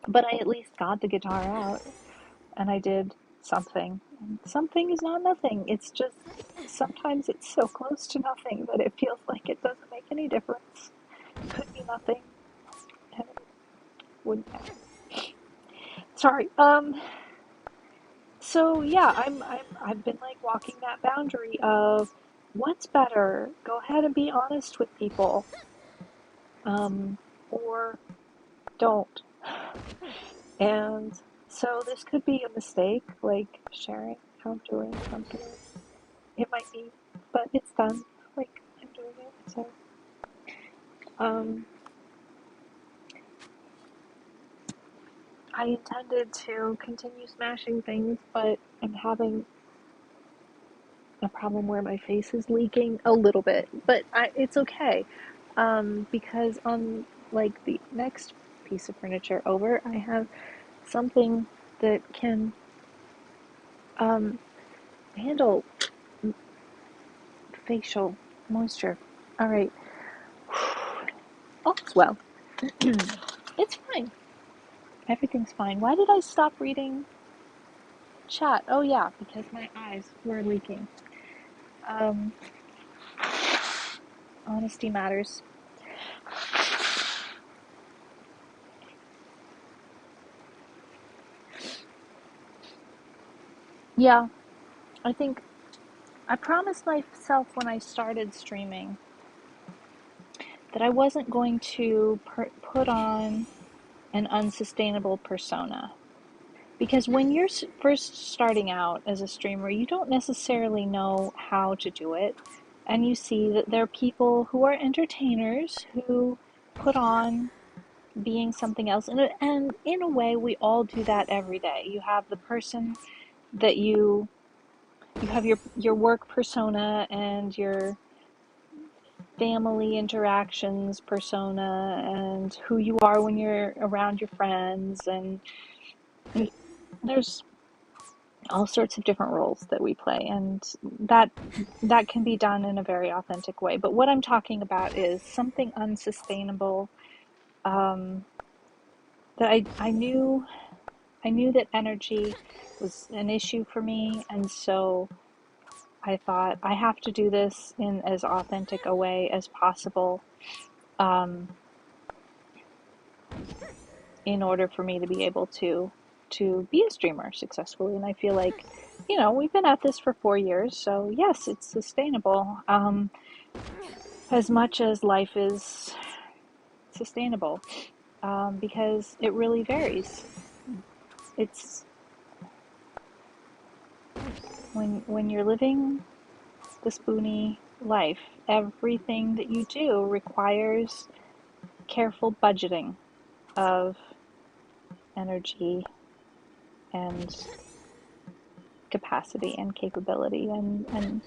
But I at least got the guitar out, and I did something. And something is not nothing. It's just, sometimes it's so close to nothing that it feels like it doesn't make any difference. It could be nothing, and it wouldn't matter. Sorry. So yeah, I've been like walking that boundary of what's better. Go ahead and be honest with people, or don't. And so this could be a mistake, like sharing how I'm doing. It might be, but it's done. Like I'm doing it. So, I intended to continue smashing things, but I'm having a problem where my face is leaking a little bit, but it's okay, because on like the next piece of furniture over, I have something that can handle facial moisture. All right. All's well. It's fine. Everything's fine. Why did I stop reading chat? Oh yeah, because my eyes were leaking. Honesty matters. Yeah, I think I promised myself when I started streaming that I wasn't going to put on an unsustainable persona. Because when you're first starting out as a streamer, you don't necessarily know how to do it. And you see that there are people who are entertainers who put on being something else. And in a way, we all do that every day. You have the person that you have your work persona and your family interactions persona and who you are when you're around your friends, and there's all sorts of different roles that we play, and that can be done in a very authentic way. But what I'm talking about is something unsustainable, that I knew that energy was an issue for me, and so I thought I have to do this in as authentic a way as possible, in order for me to be able to be a streamer successfully. And I feel like, we've been at this for 4 years, so yes, it's sustainable, as much as life is sustainable, because it really varies. It's when you're living the spoony life, everything that you do requires careful budgeting of energy and capacity and capability, and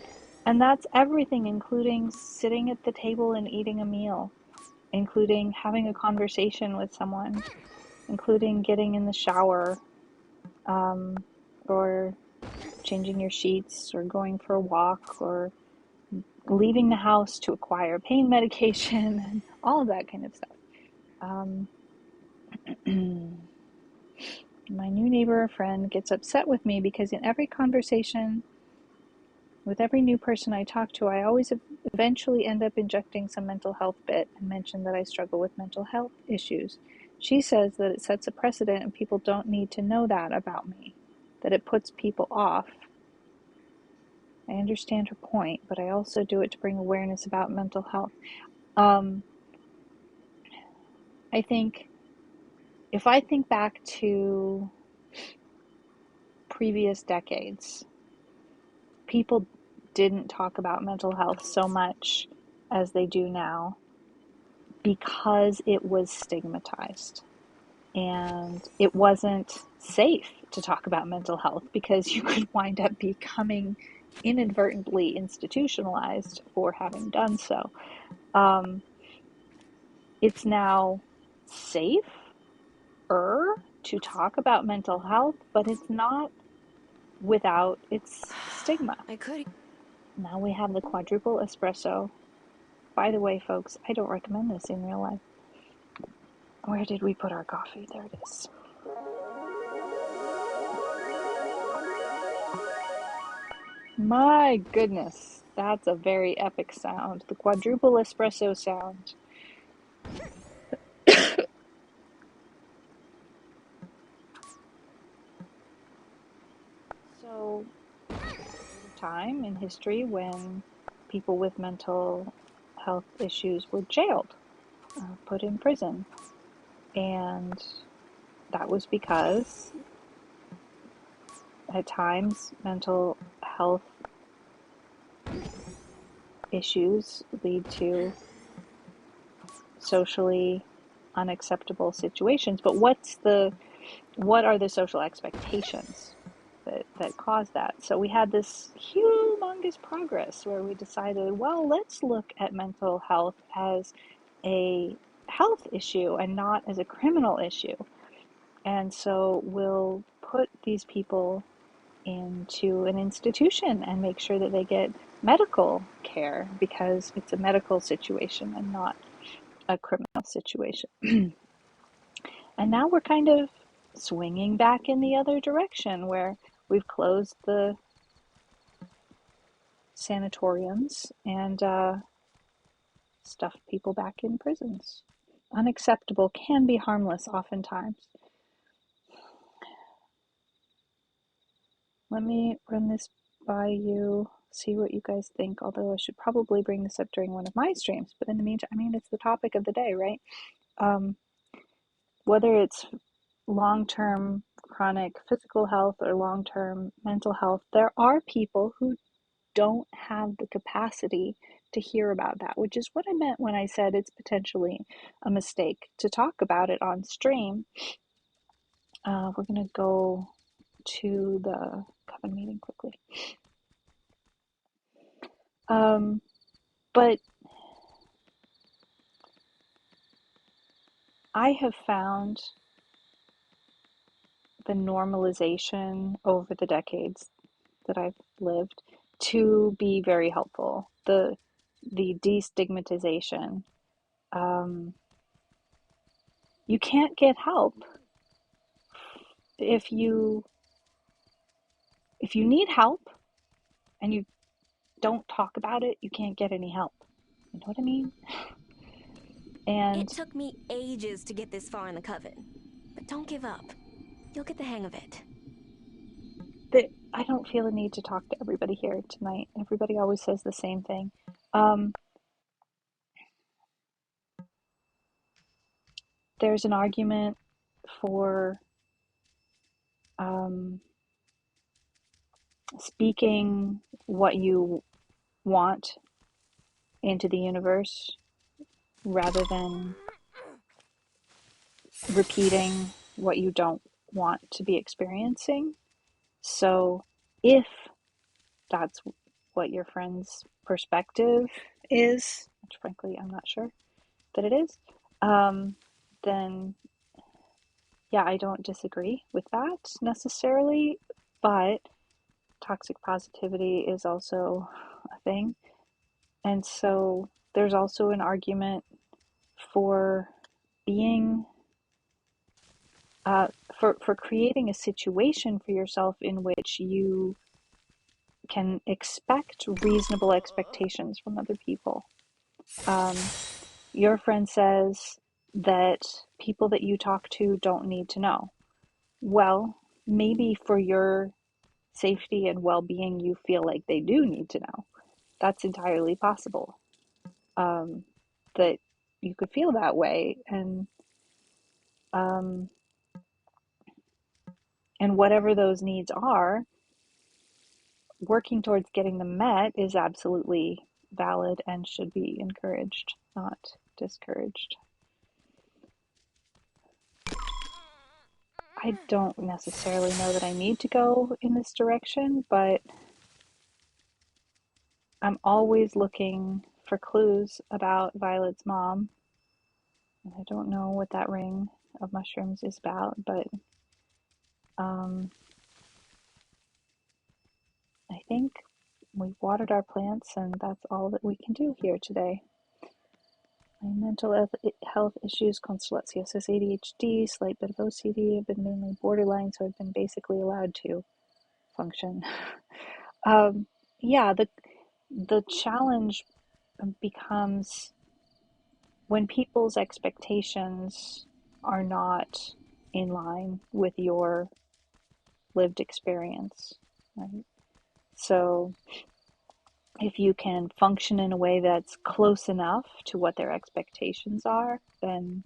that's everything, including sitting at the table and eating a meal, including having a conversation with someone, including getting in the shower, or changing your sheets, or going for a walk, or leaving the house to acquire pain medication, and all of that kind of stuff. My new neighbor or friend gets upset with me because in every conversation with every new person I talk to, I always eventually end up injecting some mental health bit and mention that I struggle with mental health issues. She says that it sets a precedent and people don't need to know that about me, that it puts people off. I understand her point, but I also do it to bring awareness about mental health. I think if I think back to previous decades, people didn't talk about mental health so much as they do now because it was stigmatized, and it wasn't safe to talk about mental health because you could wind up becoming inadvertently institutionalized for having done so. It's now safer to talk about mental health, but it's not without its stigma. Now we have the quadruple espresso. By the way, folks, I don't recommend this in real life. Where did we put our coffee? There it is. My goodness, that's a very epic sound. The quadruple espresso sound. So, time in history when people with mental health issues were jailed, put in prison. And that was because at times mental health issues lead to socially unacceptable situations. But what are the social expectations that cause that? So we had this humongous progress where we decided, well, let's look at mental health as a health issue and not as a criminal issue. And so we'll put these people into an institution and make sure that they get medical care because it's a medical situation and not a criminal situation. And now we're kind of swinging back in the other direction where we've closed the sanatoriums and stuffed people back in prisons. Unacceptable can be harmless oftentimes. Let me run this by you, see what you guys think, although I should probably bring this up during one of my streams. But in the meantime, I mean, it's the topic of the day, right? Whether it's long-term chronic physical health or long-term mental health, there are people who don't have the capacity to hear about that, which is what I meant when I said it's potentially a mistake to talk about it on stream. We're going to go to the coven meeting quickly. But I have found the normalization over the decades that I've lived to be very helpful. The destigmatization. You can't get help if you need help and you don't talk about it. You can't get any help. You know what I mean? And it took me ages to get this far in the coven, but don't give up. You'll get the hang of it. I don't feel a need to talk to everybody here tonight. Everybody always says the same thing. There's an argument for speaking what you want into the universe rather than repeating what you don't want to be experiencing. So if that's what your friend's perspective is, which frankly I'm not sure that it is, then yeah, I don't disagree with that necessarily, but toxic positivity is also a thing. And so there's also an argument for being for creating a situation for yourself in which you can expect reasonable expectations from other people. Your friend says that people that you talk to don't need to know. Well, maybe for your safety and well-being, you feel like they do need to know. That's entirely possible. That you could feel that way, and whatever those needs are, working towards getting them met is absolutely valid and should be encouraged, not discouraged. I don't necessarily know that I need to go in this direction, but I'm always looking for clues about Violet's mom. And I don't know what that ring of mushrooms is about, but I think we've watered our plants, and that's all that we can do here today. My mental health issues, constellatiosis, ADHD, slight bit of OCD. I've been mainly borderline, so I've been basically allowed to function. Yeah, the challenge becomes when people's expectations are not in line with your lived experience, right? So if you can function in a way that's close enough to what their expectations are, then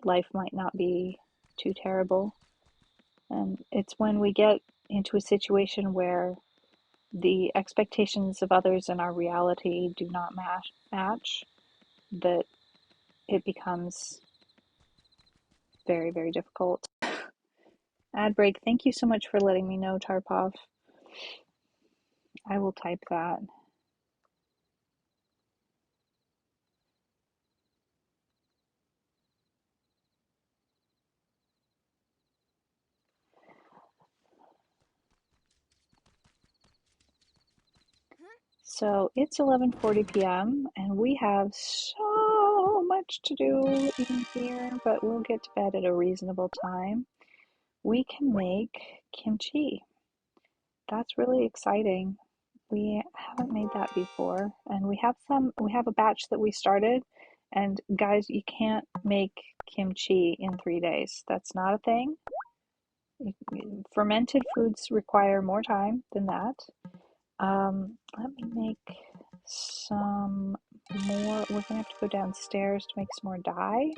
life might not be too terrible. And it's when we get into a situation where the expectations of others and our reality do not match that it becomes very, very difficult. Ad break. Thank you so much for letting me know, Tarpov. I will type that. So it's 11:40 p.m. and we have so much to do in here, but we'll get to bed at a reasonable time. We can make kimchi. That's really exciting. We haven't made that before, and we have a batch that we started, and guys, you can't make kimchi in 3 days. That's not a thing. Fermented foods require more time than that. Let me make some more. We're gonna have to go downstairs to make some more dye.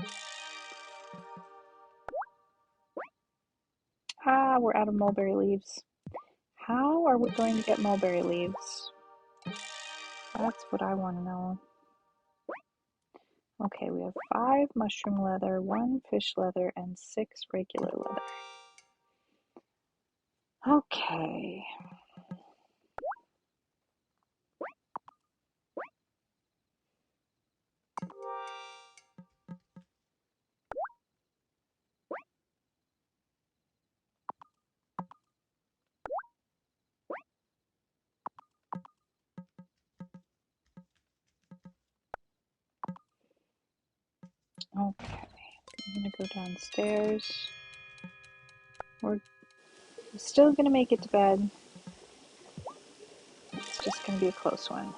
We're out of mulberry leaves. How are we going to get mulberry leaves? That's what I want to know. Okay, we have 5 mushroom leather, 1 fish leather, and 6 regular leather. Okay. Okay, I'm gonna go downstairs. We're still gonna make it to bed. It's just gonna be a close one.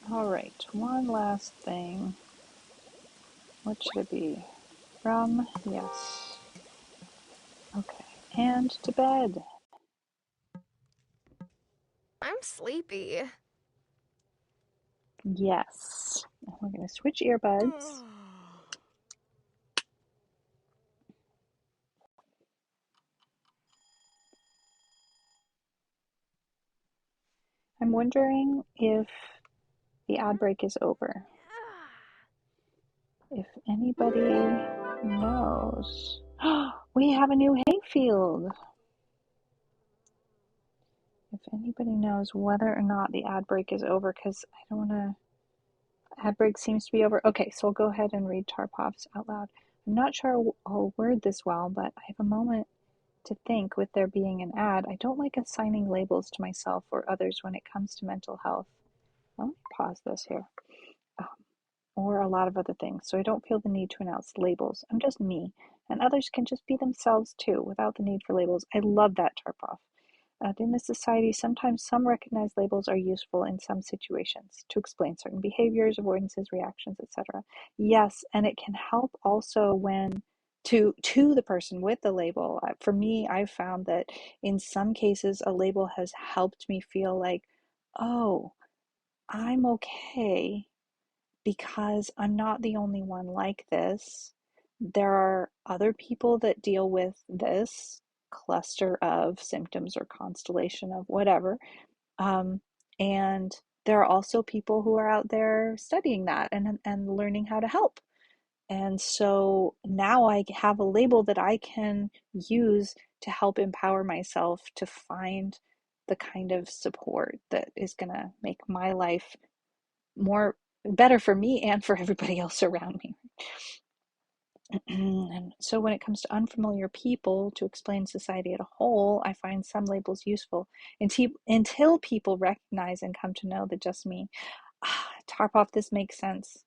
All right, one last thing. What should it be? Rum, yes. Okay, and to bed. I'm sleepy. Yes. We're gonna switch earbuds. I'm wondering if the ad break is over. If anybody knows. We have a new hayfield. If anybody knows whether or not the ad break is over, because I don't want to. Ad break seems to be over. Okay, so I'll go ahead and read Tarpov's out loud. I'm not sure I'll word this well, but I have a moment to think with there being an ad. I don't like assigning labels to myself or others when it comes to mental health. Let me pause this here. Or a lot of other things, so I don't feel the need to announce labels. I'm just me, and others can just be themselves too, without the need for labels. I love that, Tarpov. In this society, sometimes some recognized labels are useful in some situations to explain certain behaviors, avoidances, reactions, etc. Yes, and it can help also when to the person with the label. For me, I've found that in some cases, a label has helped me feel like, oh, I'm okay because I'm not the only one like this. There are other people that deal with this cluster of symptoms or constellation of whatever. And there are also people who are out there studying that and learning how to help. And so now I have a label that I can use to help empower myself to find the kind of support that is going to make my life more better for me and for everybody else around me. And so when it comes to unfamiliar people, to explain society as a whole, I find some labels useful until people recognize and come to know that just me. Tarpov, this makes sense.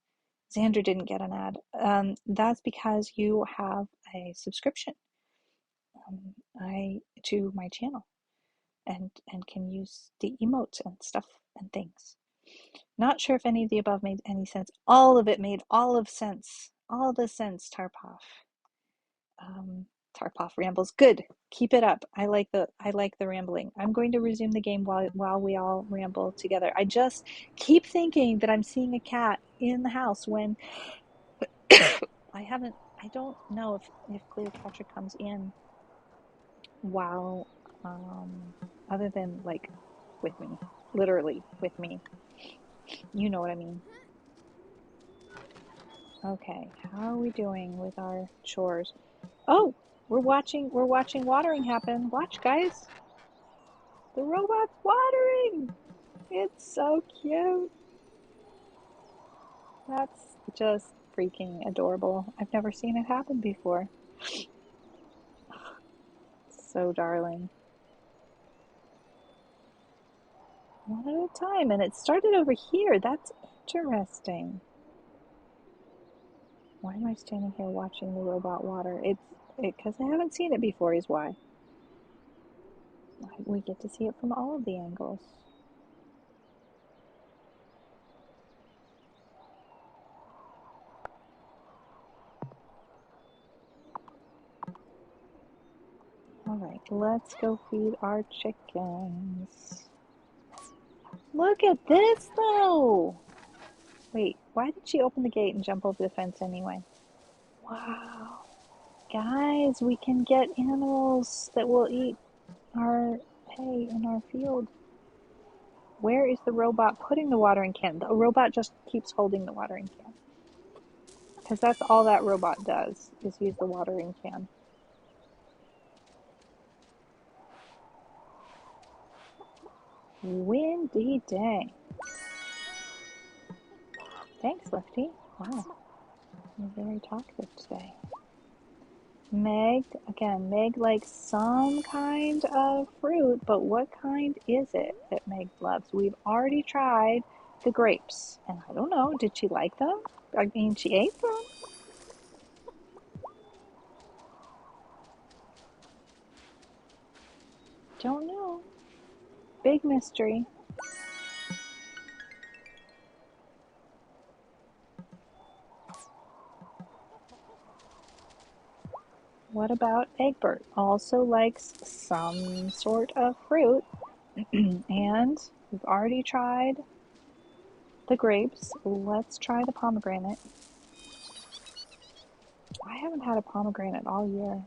Xander didn't get an ad. That's because you have a subscription to my channel and can use the emotes and stuff and things. Not sure if any of the above made any sense. All of it made all of sense. All the sense, Tarpov. Tarpov rambles. Good. Keep it up. I like the rambling. I'm going to resume the game while we all ramble together. I just keep thinking that I'm seeing a cat in the house when I don't know if Cleopatra comes in while other than like with me. Literally with me. You know what I mean. Okay, how are we doing with our chores? Oh, we're watching watering happen. Watch, guys. The robot's watering. It's so cute. That's just freaking adorable. I've never seen it happen before. So darling. One at a time, and it started over here. That's interesting. Why am I standing here watching the robot water? It's because I haven't seen it before is why. We get to see it from all of the angles. All right, let's go feed our chickens. Look at this, though. Wait, why did she open the gate and jump over the fence anyway? Wow. Guys, we can get animals that will eat our hay in our field. Where is the robot putting the watering can? The robot just keeps holding the watering can. Because that's all that robot does, is use the watering can. Windy day. Thanks, Lefty. Wow. You're very talkative today. Meg, again, Meg likes some kind of fruit, but what kind is it that Meg loves? We've already tried the grapes, and I don't know, did she like them? I mean, she ate them. Don't know. Big mystery. What about Egbert? Also likes some sort of fruit. And we've already tried the grapes. Let's try the pomegranate. I haven't had a pomegranate all year.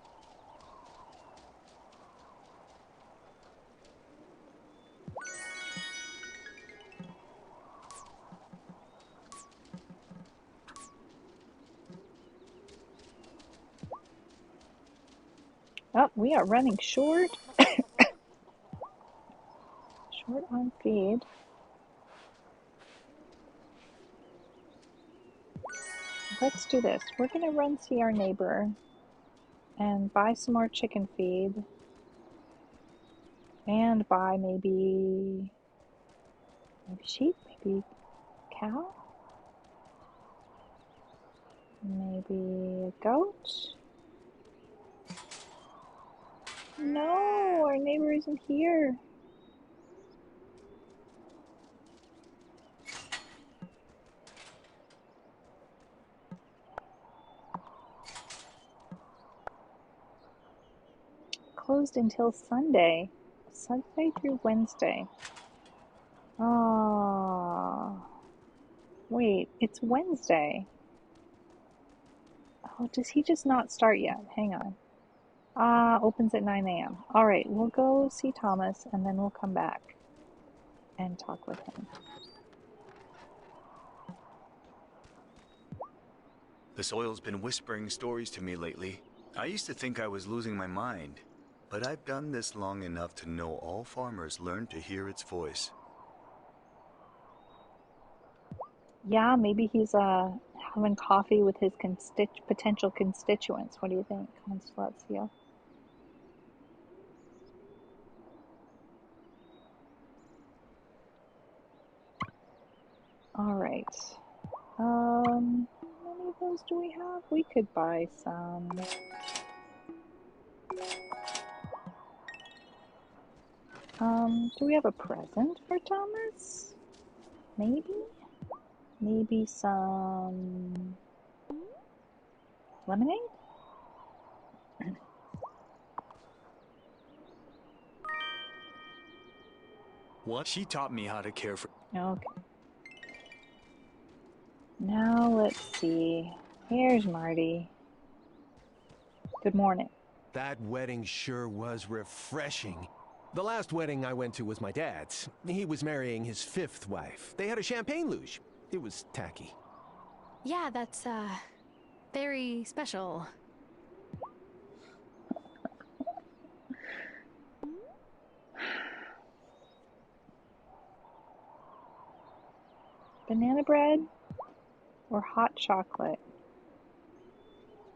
Oh, we are running short. Short on feed. Let's do this. We're going to run see our neighbor and buy some more chicken feed. And buy maybe sheep, maybe cow, maybe a goat. No, our neighbor isn't here. Closed until Sunday. Sunday through Wednesday. Oh, wait, it's Wednesday. Oh, does he just not start yet? Hang on. Opens at 9 a.m. All right, we'll go see Thomas and then we'll come back and talk with him. The soil's been whispering stories to me lately. I used to think I was losing my mind, but I've done this long enough to know all farmers learn to hear its voice. Yeah, maybe he's having coffee with his potential constituents. What do you think, Constellatio? All right. How many of those do we have? We could buy some. Do we have a present for Thomas? Maybe? Maybe some lemonade? What? She taught me how to care for... Okay. Now let's see. Here's Marty. Good morning. That wedding sure was refreshing. The last wedding I went to was my dad's. He was marrying his 5th wife. They had a champagne luge. It was tacky. Yeah, that's, very special. Banana bread or hot chocolate?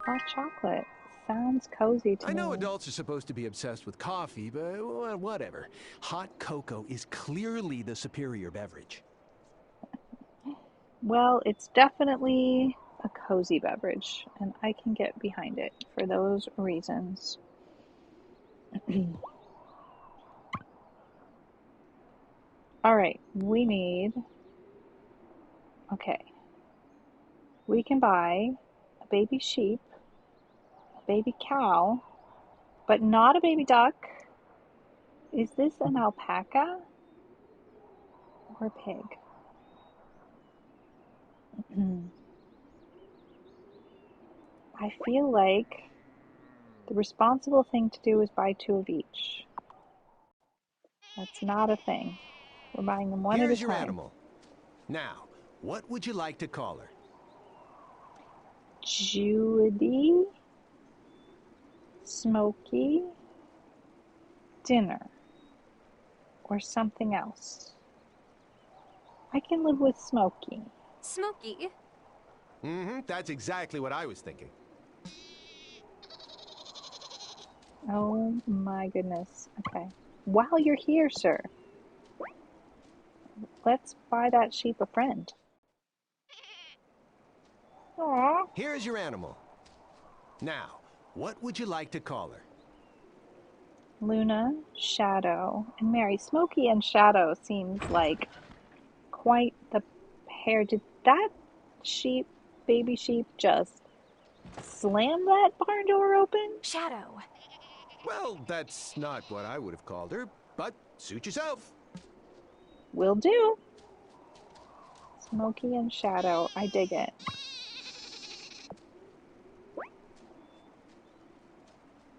Hot chocolate. Sounds cozy to me. I know adults are supposed to be obsessed with coffee, but whatever. Hot cocoa is clearly the superior beverage. Well, it's definitely a cozy beverage, and I can get behind it for those reasons. All right, we need... Okay. We can buy a baby sheep, a baby cow, but not a baby duck. Is this an alpaca or a pig? I feel like the responsible thing to do is buy 2 of each. That's not a thing. We're buying them one at a time. Here's your animal. Now, what would you like to call her? Judy, Smokey, dinner, or something else. I can live with Smokey. Smokey? Mm-hmm, that's exactly what I was thinking. Oh my goodness. Okay. While you're here, sir, let's buy that sheep a friend. Aww. Here's your animal. Now, what would you like to call her? Luna, Shadow, and Mary. Smokey and Shadow seems like quite the pair. Did that sheep, baby sheep, just slam that barn door open? Shadow. Well, that's not what I would have called her, but suit yourself. Will do. Smokey and Shadow. I dig it.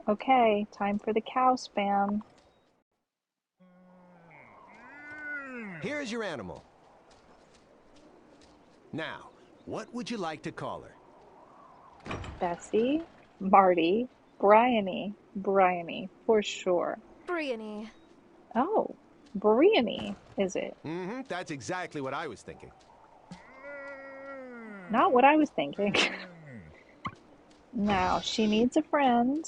Okay, time for the cow spam. Here's your animal. Now, what would you like to call her? Bessie, Marty, Bryony, for sure. Briony. Oh, Briony, is it? Mm-hmm, that's exactly what I was thinking. Not what I was thinking. Now, she needs a friend.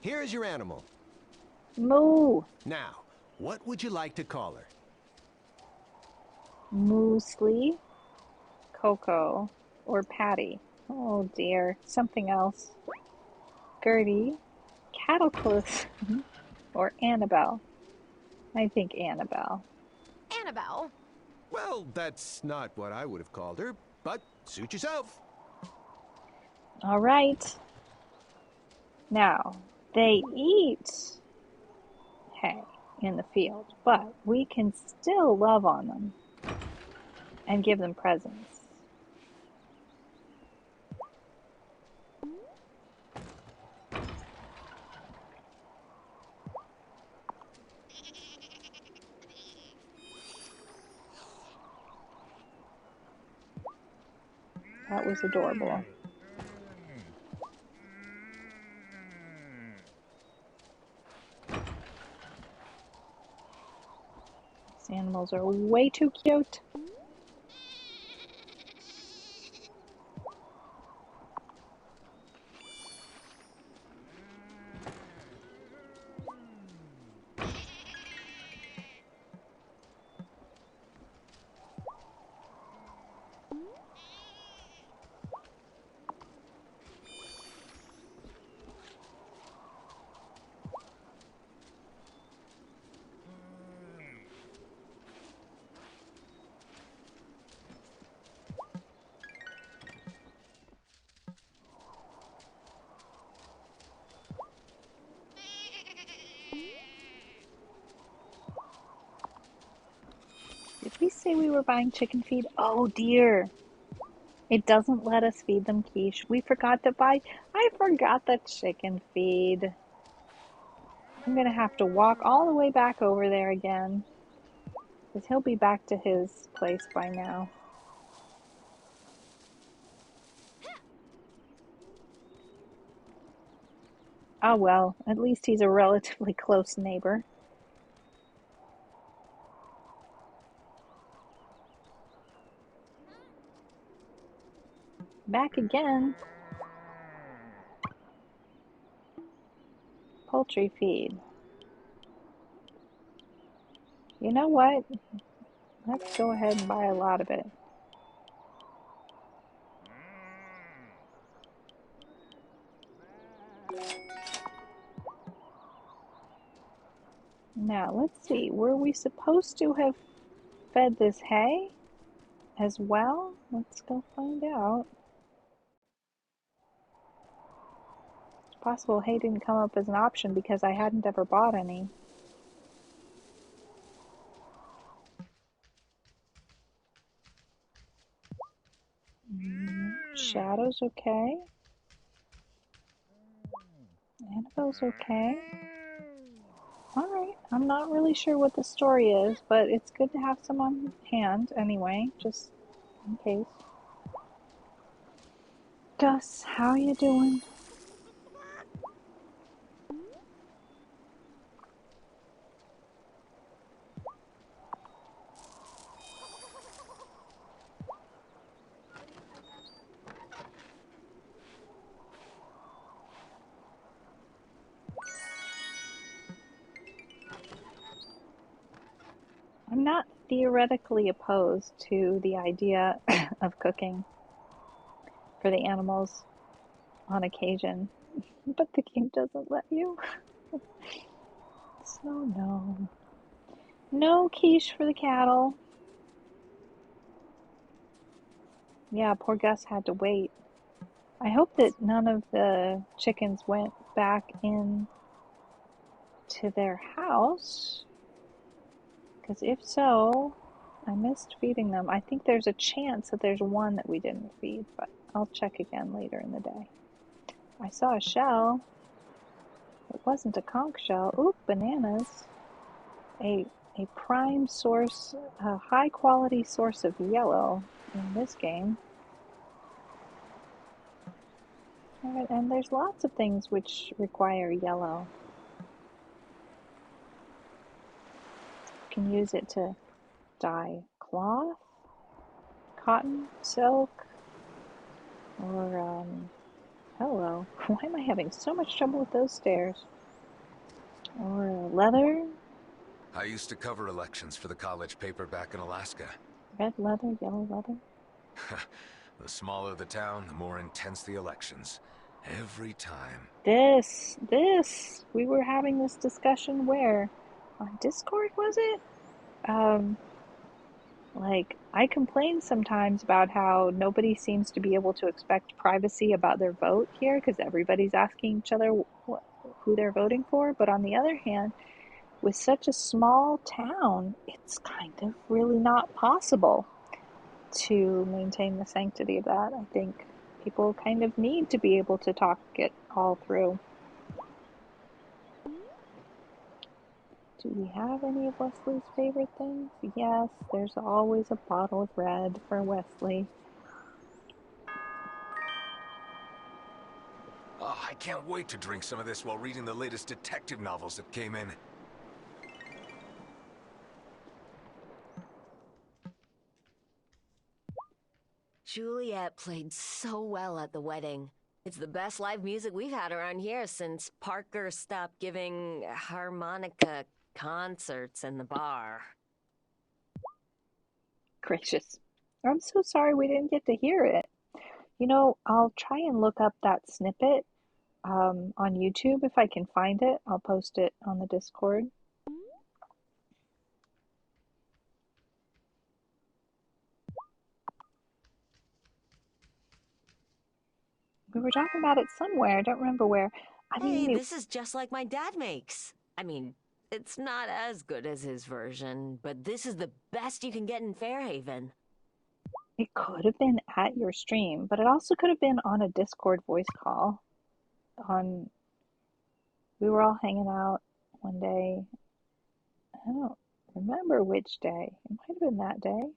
Here's your animal. Moo. Now, what would you like to call her? Muesli, Coco, or Patty. Oh dear, something else. Gertie, Cataclysm, or Annabelle. I think Annabelle. Annabelle. Well, that's not what I would have called her, but suit yourself. All right. Now, they eat hay in the field, but we can still love on them and give them presents. That was adorable. These animals are way too cute. Did we say we were buying chicken feed? Oh dear. It doesn't let us feed them quiche. We forgot to buy. I forgot the chicken feed. I'm going to have to walk all the way back over there again. Because he'll be back to his place by now. Oh well, at least he's a relatively close neighbor. Back again. Poultry feed. You know what? Let's go ahead and buy a lot of it. Now, let's see. Were we supposed to have fed this hay as well? Let's go find out. It's possible hay didn't come up as an option because I hadn't ever bought any. Shadow's okay. Annabelle's okay. Alright. I'm not really sure what the story is, but it's good to have some on hand anyway, just in case. Gus, how you doing? I'm not theoretically opposed to the idea of cooking for the animals on occasion, but the game doesn't let you. So no. No quiche for the cattle. Yeah, poor Gus had to wait. I hope that none of the chickens went back in to their house, because if so, I missed feeding them. I think there's a chance that there's one that we didn't feed, but I'll check again later in the day. I saw a shell. It wasn't a conch shell. Oop, bananas. A prime source, a high quality source of yellow in this game. Alright, and there's lots of things which require yellow. You can use it to dye cloth, cotton, silk, or, hello, why am I having so much trouble with those stairs? Or leather, I used to cover elections for the college paper back in Alaska. red leather, yellow leather. The smaller the town, the more intense the elections. Every time. We were having this discussion where? On Discord, was it? Like, I complain sometimes about how nobody seems to be able to expect privacy about their vote here because everybody's asking each other who they're voting for. But on the other hand, with such a small town, it's kind of really not possible to maintain the sanctity of that. I think people kind of need to be able to talk it all through. Do we have any of Wesley's favorite things? Yes, there's always a bottle of red for Wesley. Oh, I can't wait to drink some of this while reading the latest detective novels that came in. Juliet played so well at the wedding. It's the best live music we've had around here since Parker stopped giving harmonica concerts in the bar. Gracious. I'm so sorry we didn't get to hear it. You know, I'll try and look up that snippet on YouTube if I can find it. I'll post it on the Discord. We were talking about it somewhere. I don't remember where. Hey, this is just like my dad makes. I mean, it's not as good as his version, but this is the best you can get in Fairhaven. It could have been at your stream, but it also could have been on a Discord voice call. We were all hanging out one day. I don't remember which day. It might have been that day.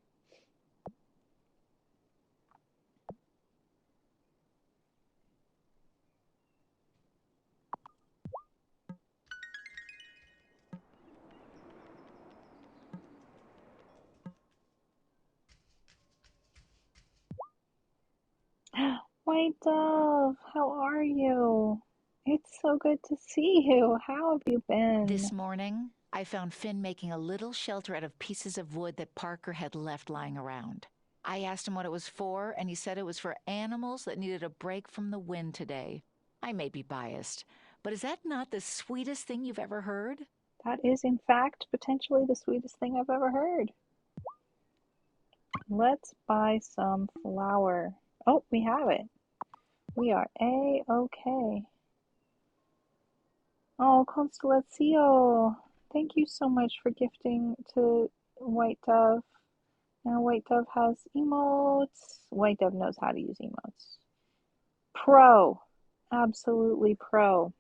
White Dove, how are you? It's so good to see you. How have you been? This morning, I found Finn making a little shelter out of pieces of wood that Parker had left lying around. I asked him what it was for, and he said it was for animals that needed a break from the wind today. I may be biased, but is that not the sweetest thing you've ever heard? That is, in fact, potentially the sweetest thing I've ever heard. Let's buy some flour. Oh, we have it. We are A-okay. Oh, Constellatio, thank you so much for gifting to White Dove. Now White Dove has emotes. White Dove knows how to use emotes. Pro. Absolutely pro.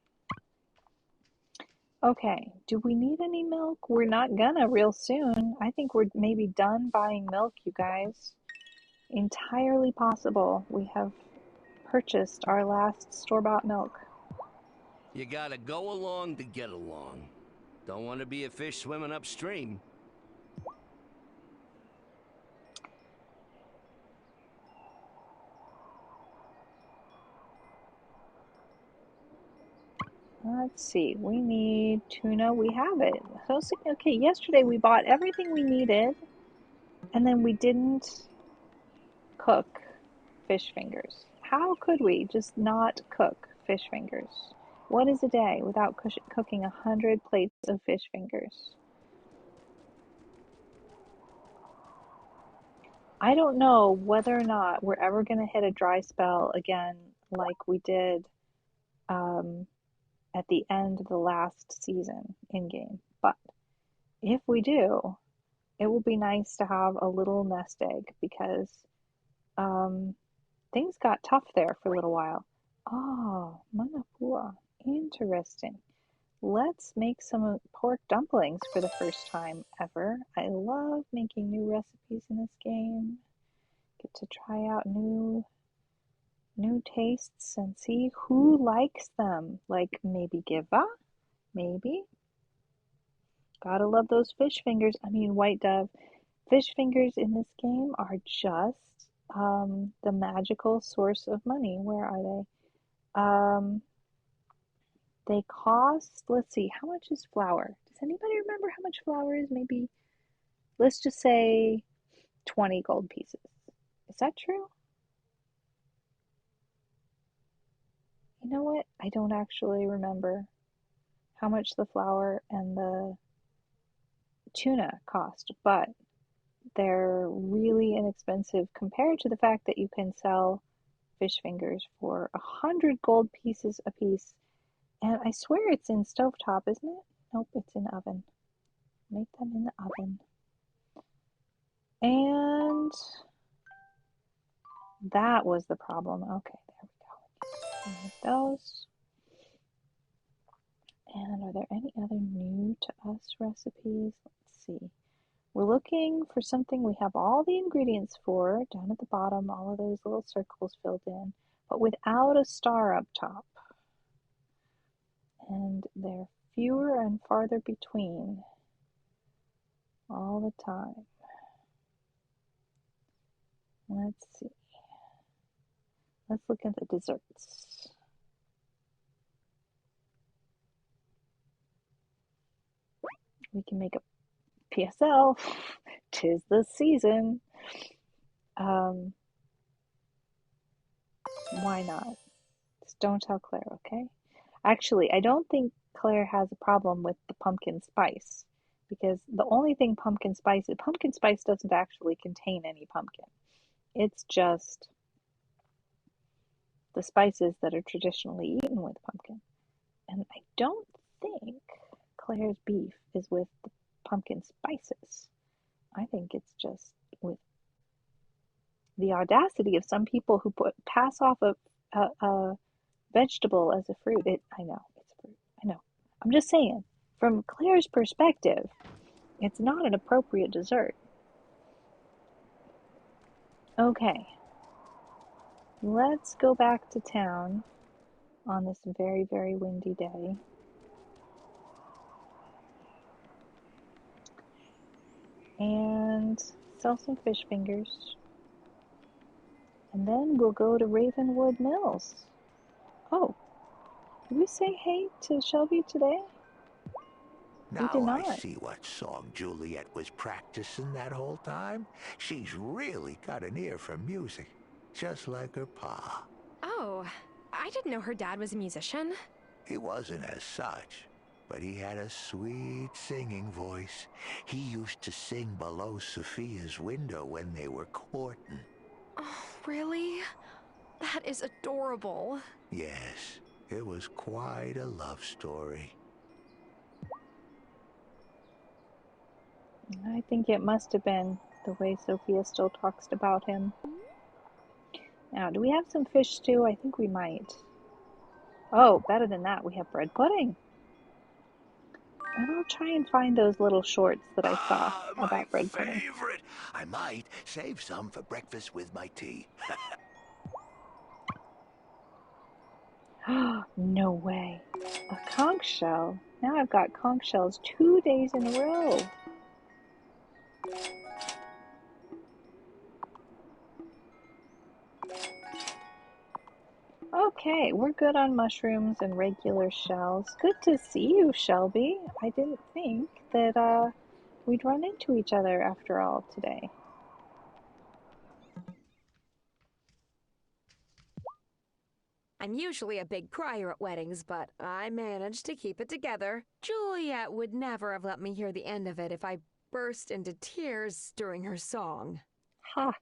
Okay, do we need any milk? We're not gonna real soon. I think we're maybe done buying milk, you guys. Entirely possible. We have purchased our last store-bought milk. You gotta go along to get along. Don't want to be a fish swimming upstream. Let's see, we need tuna, we have it. So, okay, yesterday we bought everything we needed, and then we didn't cook fish fingers. How could we just not cook fish fingers? What is a day without cooking 100 plates of fish fingers? I don't know whether or not we're ever going to hit a dry spell again like we did at the end of the last season in-game. But if we do, it will be nice to have a little nest egg because things got tough there for a little while. Oh, manapua. Interesting. Let's make some pork dumplings for the first time ever. I love making new recipes in this game. Get to try out new tastes and see who likes them. Like maybe Giva? Maybe. Gotta love those fish fingers. I mean, White Dove. Fish fingers in this game are just the magical source of money. Where are they? They cost, let's see, how much is flour? Does anybody remember how much flour is? Maybe, let's just say 20 gold pieces. Is that true? You know what? I don't actually remember how much the flour and the tuna cost, but they're really inexpensive compared to the fact that you can sell fish fingers for 100 gold pieces a piece. And I swear it's in stovetop, isn't it? Nope, it's in oven. Make them in the oven. And that was the problem. Okay, there we go. Make those. And are there any other new to us recipes? Let's see. We're looking for something we have all the ingredients for down at the bottom, all of those little circles filled in, but without a star up top. And they're fewer and farther between all the time. Let's see. Let's look at the desserts. We can make a PSL. 'Tis the season. Why not? Just don't tell Claire, okay? Actually, I don't think Claire has a problem with the pumpkin spice because the only thing pumpkin spice doesn't actually contain any pumpkin. It's just the spices that are traditionally eaten with pumpkin. And I don't think Claire's beef is with the pumpkin spices. I think it's just with the audacity of some people who pass off a vegetable as a fruit. I know it's fruit. I know. I'm just saying, from Claire's perspective, it's not an appropriate dessert. Okay. Let's go back to town on this very, very windy day. And sell some fish fingers. And then we'll go to Ravenwood Mills. Oh, did we say hey to Shelby today? We did Now I not. see what song Juliet was practicing that whole time. She's really got an ear for music, just like her pa. Oh, I didn't know her dad was a musician. He wasn't as such, but he had a sweet singing voice. He used to sing below Sophia's window when they were courting. Oh, really? That is adorable. Yes, it was quite a love story. I think it must have been the way Sophia still talks about him. Now, do we have some fish stew? I think we might. Oh, better than that, we have bread pudding. And I'll try and find those little shorts that I saw My about bread pudding. favorite. I might save some for breakfast with my tea. No way. A conch shell? Now I've got conch shells 2 days in a row. Okay, we're good on mushrooms and regular shells. Good to see you, Shelby. I didn't think that we'd run into each other after all today. I'm usually a big crier at weddings, but I managed to keep it together. Juliet would never have let me hear the end of it if I burst into tears during her song. Ha!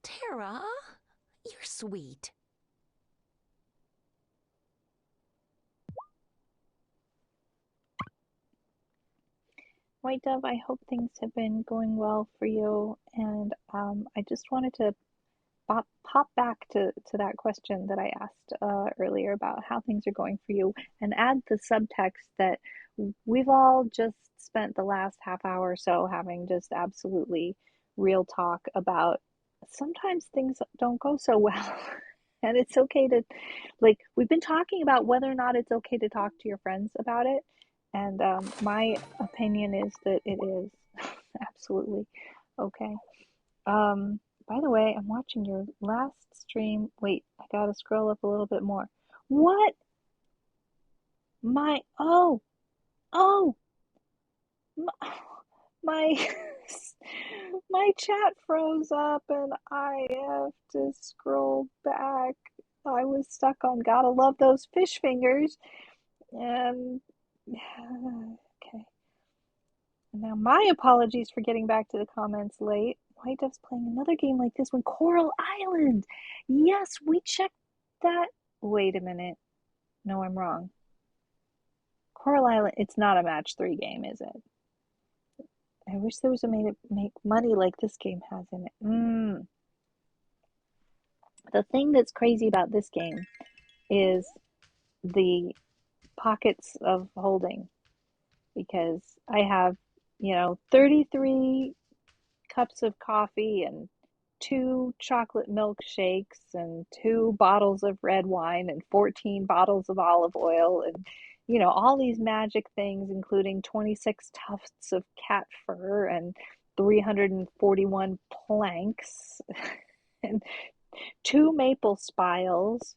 Tara, you're sweet. White Dove, I hope things have been going well for you. And I just wanted to pop back to that question that I asked earlier about how things are going for you and add the subtext that we've all just spent the last half hour or so having just absolutely real talk about sometimes things don't go so well. And it's okay to, like, we've been talking about whether or not it's okay to talk to your friends about it. And my opinion is that it is absolutely okay. By the way, I'm watching your last stream. Wait, I gotta scroll up a little bit more. What? Oh, oh, my, my chat froze up and I have to scroll back. I was stuck on gotta love those fish fingers. And, okay. Now, my apologies for getting back to the comments late. White Dove's playing another game like this one. Coral Island! Yes, we checked that. Wait a minute. No, I'm wrong. Coral Island, it's not a match 3 game, is it? I wish there was a way to make money like this game has in it. The thing that's crazy about this game is the pockets of holding, because I have, 33 cups of coffee and 2 chocolate milkshakes and 2 bottles of red wine and 14 bottles of olive oil and all these magic things, including 26 tufts of cat fur and 341 planks and 2 maple spiles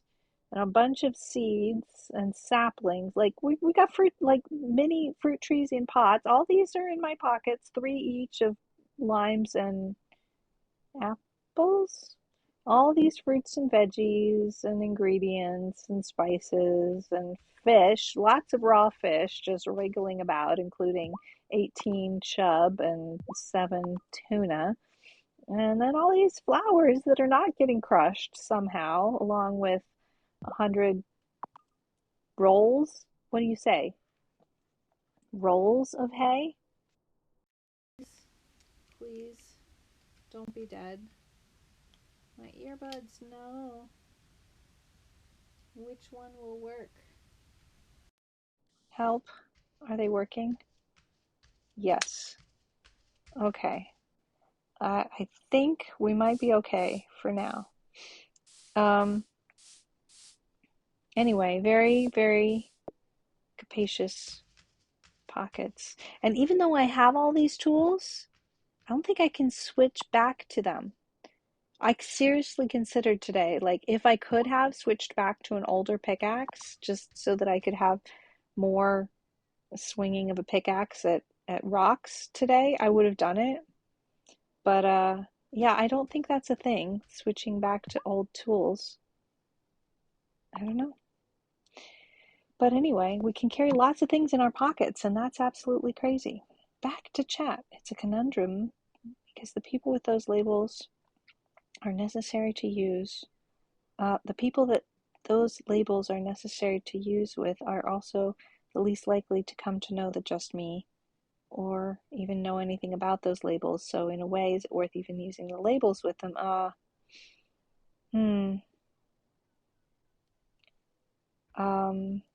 and a bunch of seeds and saplings. Like we got fruit, like mini fruit trees in pots. All these are in my pockets, 3 each of limes and apples. All these fruits and veggies and ingredients and spices and fish, lots of raw fish just wriggling about, including 18 chub and 7 tuna. And then all these flowers that are not getting crushed somehow, along with 100 rolls. What do you say? Rolls of hay? Please, don't be dead. My earbuds, no. Which one will work? Help. Are they working? Yes. Okay. I think we might be okay for now. Anyway, very, very capacious pockets. And even though I have all these tools, I don't think I can switch back to them. I seriously considered today, like, if I could have switched back to an older pickaxe just so that I could have more swinging of a pickaxe at rocks today, I would have done it. But yeah, I don't think that's a thing, switching back to old tools. I don't know. But anyway, we can carry lots of things in our pockets, and that's absolutely crazy. Back to chat. It's a conundrum because the people with those labels are necessary to use. The people that those labels are necessary to use with are also the least likely to come to know the just me or even know anything about those labels. So in a way, is it worth even using the labels with them?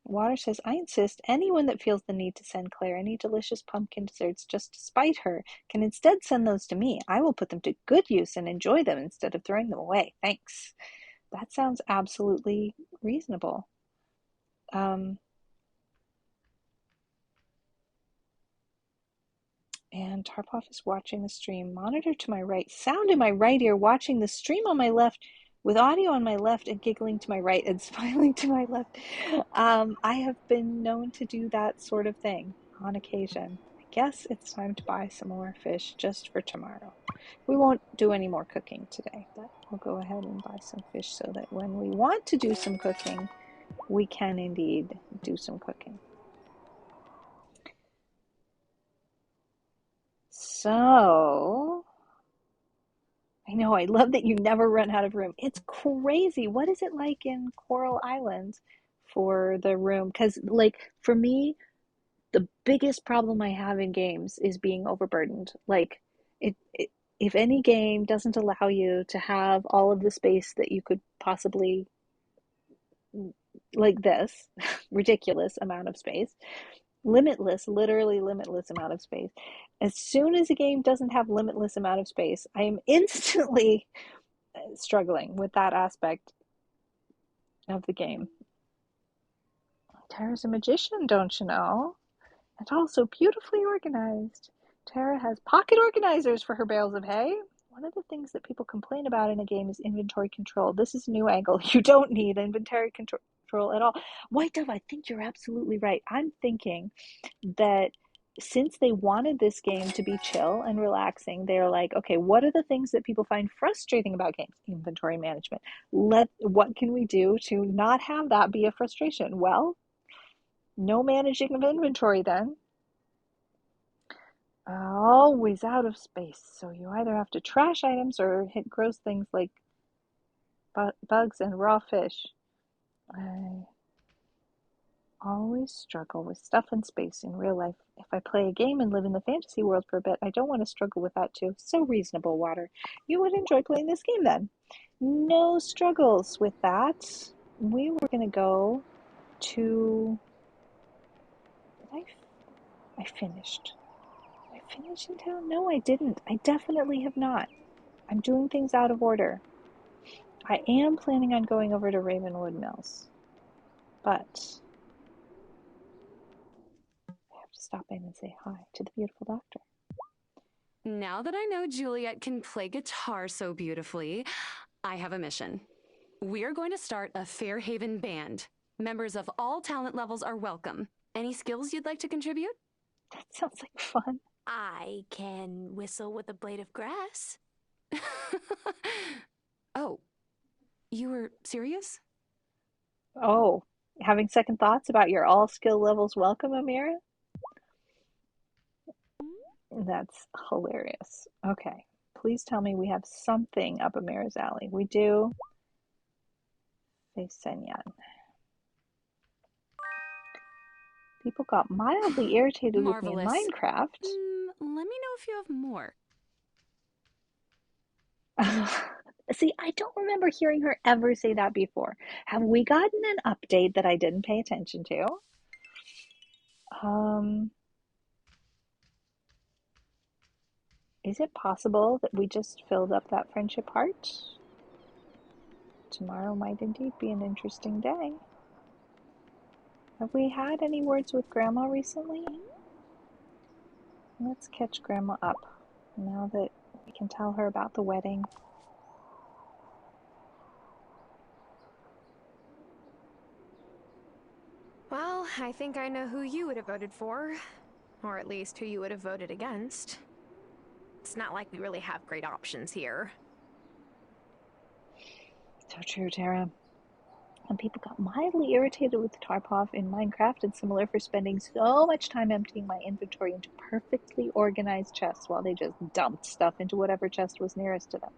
Water says, I insist anyone that feels the need to send Claire any delicious pumpkin desserts just to spite her can instead send those to me. I will put them to good use and enjoy them instead of throwing them away. Thanks. That sounds absolutely reasonable. And Tarpov is watching the stream. Monitor to my right. Sound in my right ear. Watching the stream on my left. With audio on my left and giggling to my right and smiling to my left. I have been known to do that sort of thing on occasion. I guess it's time to buy some more fish just for tomorrow. We won't do any more cooking today, but we'll go ahead and buy some fish so that when we want to do some cooking, we can indeed do some cooking. So, I know, I love that you never run out of room. It's crazy. What is it like in Coral Island for the room? Because, like, for me, the biggest problem I have in games is being overburdened. Like, if any game doesn't allow you to have all of the space that you could possibly, like this, ridiculous amount of space, limitless, literally limitless amount of space. As soon as a game doesn't have limitless amount of space, I am instantly struggling with that aspect of the game. Tara's a magician, don't you know? And also beautifully organized. Tara has pocket organizers for her bales of hay. One of the things that people complain about in a game is inventory control. This is a new angle. You don't need inventory control at all. White Dove, I think you're absolutely right. I'm thinking that since they wanted this game to be chill and relaxing, they're like, okay, what are the things that people find frustrating about games? Inventory management. What can we do to not have that be a frustration? Well, no managing of inventory then. Always out of space, so you either have to trash items or hit gross things like bugs and raw fish. I always struggle with stuff and space in real life. If I play a game and live in the fantasy world for a bit, I don't want to struggle with that too. So reasonable, Water. You would enjoy playing this game then. No struggles with that. We were going to go to... I finished. Did I finish in town? No, I didn't. I definitely have not. I'm doing things out of order. I am planning on going over to Ravenwood Mills, but I have to stop in and say hi to the beautiful doctor. Now that I know Juliet can play guitar so beautifully, I have a mission. We are going to start a Fairhaven band. Members of all talent levels are welcome. Any skills you'd like to contribute? That sounds like fun. I can whistle with a blade of grass. Oh, you were serious? Oh, having second thoughts about your all skill levels welcome, Amira? That's hilarious. Okay, please tell me we have something up Amira's alley. We do. Senyan. People got mildly irritated with me in Minecraft. Let me know if you have more. See, I don't remember hearing her ever say that before. Have we gotten an update that I didn't pay attention to? Is it possible that we just filled up that friendship heart? Tomorrow might indeed be an interesting day. Have we had any words with Grandma recently? Let's catch Grandma up now that we can tell her about the wedding. Well, I think I know who you would have voted for. Or at least who you would have voted against. It's not like we really have great options here. So true, Tara. And people got mildly irritated with Tarpov in Minecraft and similar for spending so much time emptying my inventory into perfectly organized chests while they just dumped stuff into whatever chest was nearest to them.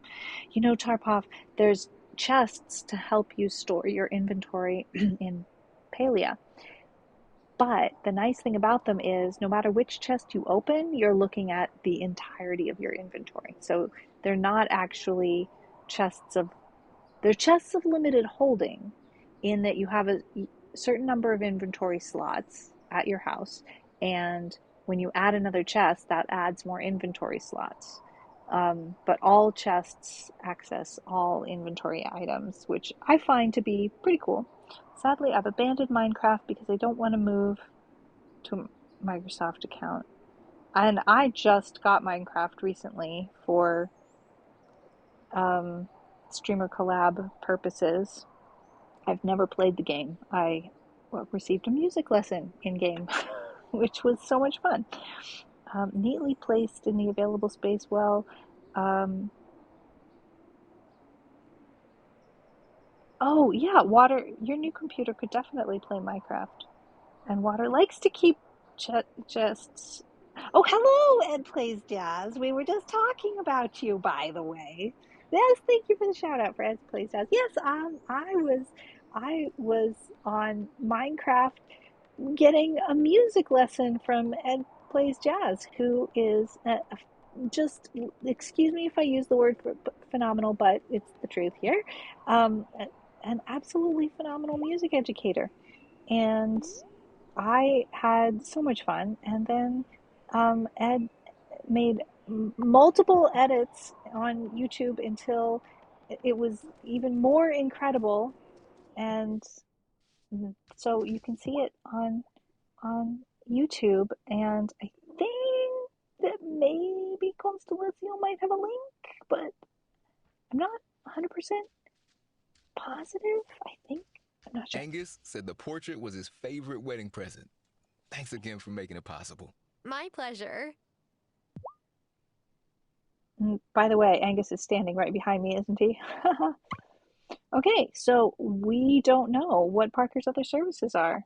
You know, Tarpov, there's chests to help you store your inventory in Palia. But the nice thing about them is no matter which chest you open, you're looking at the entirety of your inventory. So they're not actually they're chests of limited holding, in that you have a certain number of inventory slots at your house, and when you add another chest, that adds more inventory slots. But all chests access all inventory items, which I find to be pretty cool. Sadly, I've abandoned Minecraft because I don't want to move to a Microsoft account. And I just got Minecraft recently for streamer collab purposes. I've never played the game. I received a music lesson in game, which was so much fun. Neatly placed in the available space well. Oh yeah, Water, your new computer could definitely play Minecraft. And Water likes to keep chests. Oh, hello, Ed Plays Jazz. We were just talking about you, by the way. Yes, thank you for the shout out for Ed Plays Jazz. Yes, I was on Minecraft getting a music lesson from Ed Plays Jazz, who is just, excuse me if I use the word phenomenal, but it's the truth here. An absolutely phenomenal music educator. And I had so much fun. And then Ed made multiple edits on YouTube until it was even more incredible. And so you can see it on YouTube. And I think that maybe Constellation might have a link, but I'm not 100% positive. I think. I'm not sure. Angus said the portrait was his favorite wedding present. Thanks again for making it possible. My pleasure. By the way, Angus is standing right behind me, isn't he? Okay, so we don't know what Parker's other services are.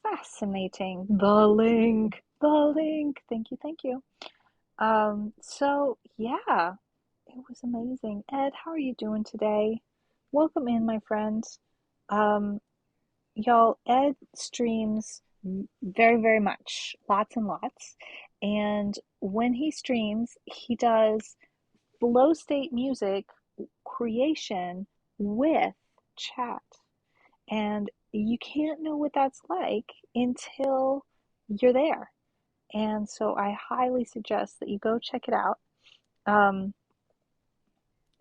Fascinating. The link. The link. Thank you, thank you. So yeah, it was amazing. Ed, how are you doing today? Welcome in, my friends. Y'all, Ed streams very, very much. Lots and lots. And when he streams, he does flow state music creation with chat. And you can't know what that's like until you're there. And so I highly suggest that you go check it out.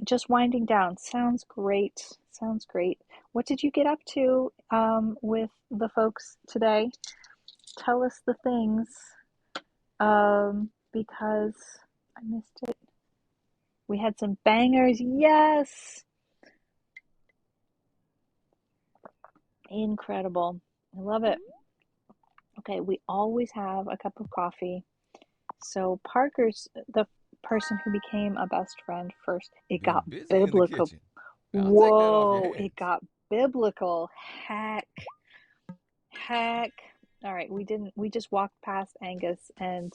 Just winding down. Sounds great. Sounds great. What did you get up to with the folks today? Tell us the things, because I missed it. We had some bangers. Yes. Incredible. I love it. Okay, we always have a cup of coffee. So Parker's the person who became a best friend first. It got biblical. Whoa, it got biblical. Heck. All right, we just walked past Angus and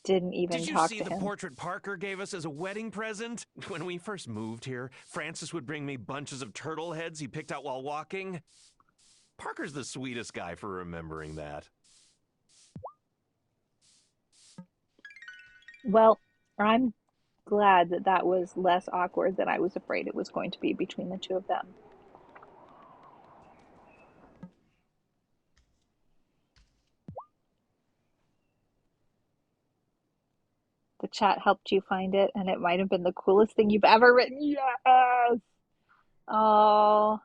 didn't even talk to him. Did you see the portrait Parker gave us as a wedding present? When we first moved here, Francis would bring me bunches of turtle heads he picked out while walking. Parker's the sweetest guy for remembering that. Well, I'm glad that that was less awkward than I was afraid it was going to be between the two of them. The chat helped you find it, and it might have been the coolest thing you've ever written. Yes! Oh.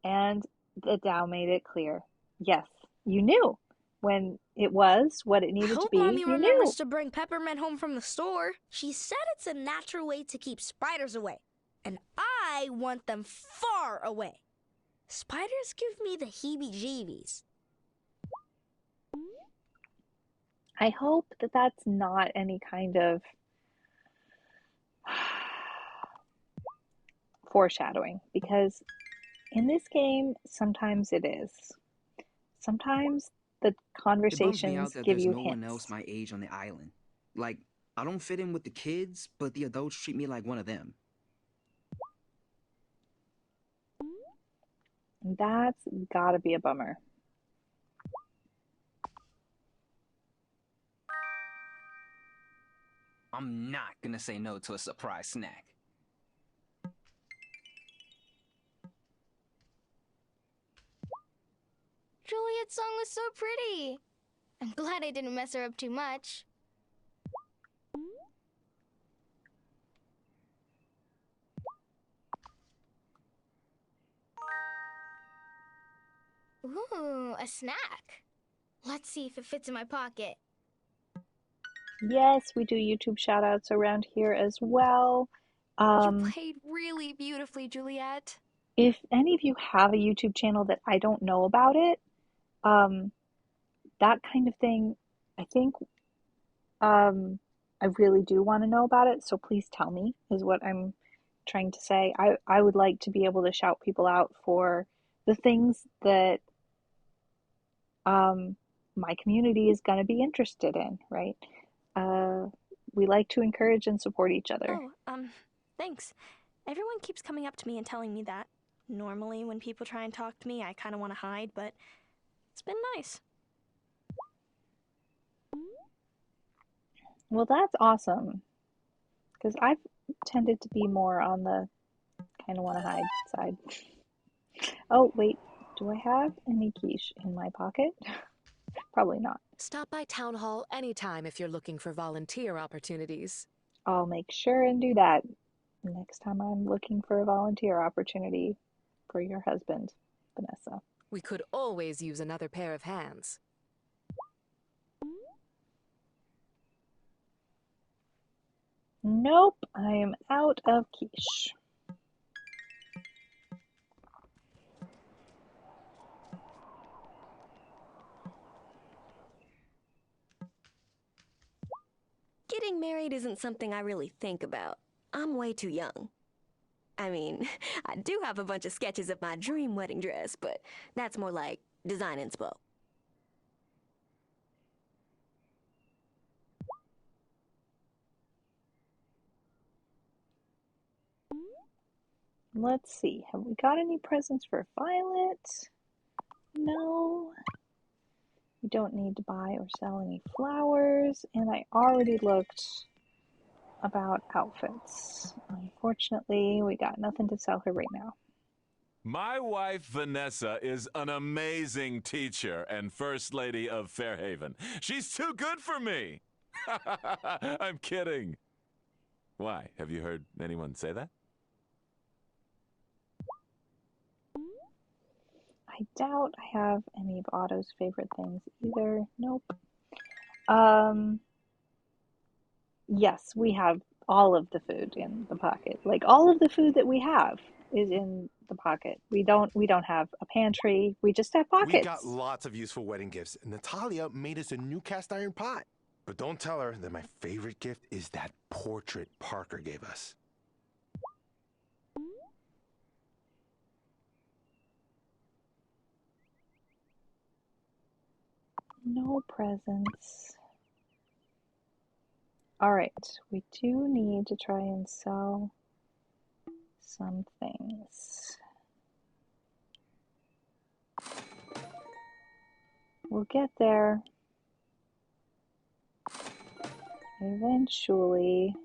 And the Dow made it clear. Yes, you knew when it was what it needed to be. Mommy You remembers knew. to bring peppermint home from the store. She said it's a natural way to keep spiders away, and I want them far away. Spiders give me the heebie-jeebies. I hope that that's not any kind of foreshadowing, because in this game, sometimes it is. Sometimes the conversations It bums me out that give there's you no hints. one else my age on the island. Like, I don't fit in with the kids, but the adults treat me like one of them. That's gotta be a bummer. I'm not gonna say no to a surprise snack. Juliet's song was so pretty. I'm glad I didn't mess her up too much. Ooh, a snack. Let's see if it fits in my pocket. Yes, we do YouTube shoutouts around here as well. You played really beautifully, Juliet. If any of you have a YouTube channel that I don't know about it, that kind of thing, I think I really do want to know about it, so please tell me, is what I'm trying to say. I would like to be able to shout people out for the things that my community is going to be interested in, right? We like to encourage and support each other. Oh, thanks. Everyone keeps coming up to me and telling me that. Normally, when people try and talk to me, I kind of want to hide, but it's been nice. Well, that's awesome, because I've tended to be more on the kind of want to hide side. Oh, wait, do I have any quiche in my pocket? Probably not. Stop by Town Hall anytime if you're looking for volunteer opportunities. I'll make sure and do that next time I'm looking for a volunteer opportunity for your husband, Vanessa. We could always use another pair of hands. Nope, I am out of quiche. Getting married isn't something I really think about. I'm way too young. I mean, I do have a bunch of sketches of my dream wedding dress, but that's more like design inspo. Let's see, have we got any presents for Violet? No. We don't need to buy or sell any flowers, and I already looked about outfits. Unfortunately, we got nothing to sell her right now. My wife, Vanessa, is an amazing teacher and First Lady of Fairhaven. She's too good for me! I'm kidding. Why? Have you heard anyone say that? I doubt I have any of Otto's favorite things either. Nope. Yes, we have all of the food in the pocket. Like all of the food that we have is in the pocket. We don't have a pantry. We just have pockets. We got lots of useful wedding gifts, and Natalia made us a new cast iron pot. But don't tell her that my favorite gift is that portrait Parker gave us. No presents. All right, we do need to try and sell some things. We'll get there eventually.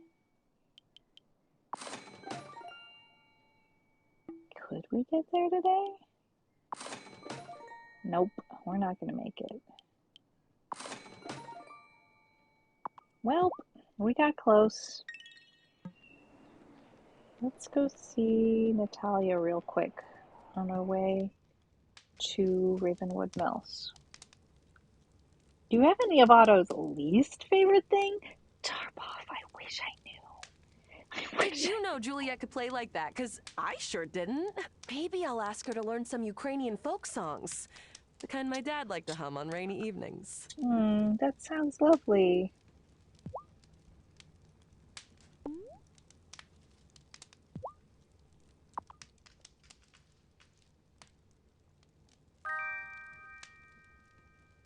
Could we get there today? Nope, we're not going to make it. Well, we got close. Let's go see Natalia real quick on our way to Ravenwood Mills. Do you have any of Otto's least favorite thing? Tarboff, I wish I knew. Did you know Juliet could play like that? Because I sure didn't. Maybe I'll ask her to learn some Ukrainian folk songs. The kind my dad liked to hum on rainy evenings. That sounds lovely.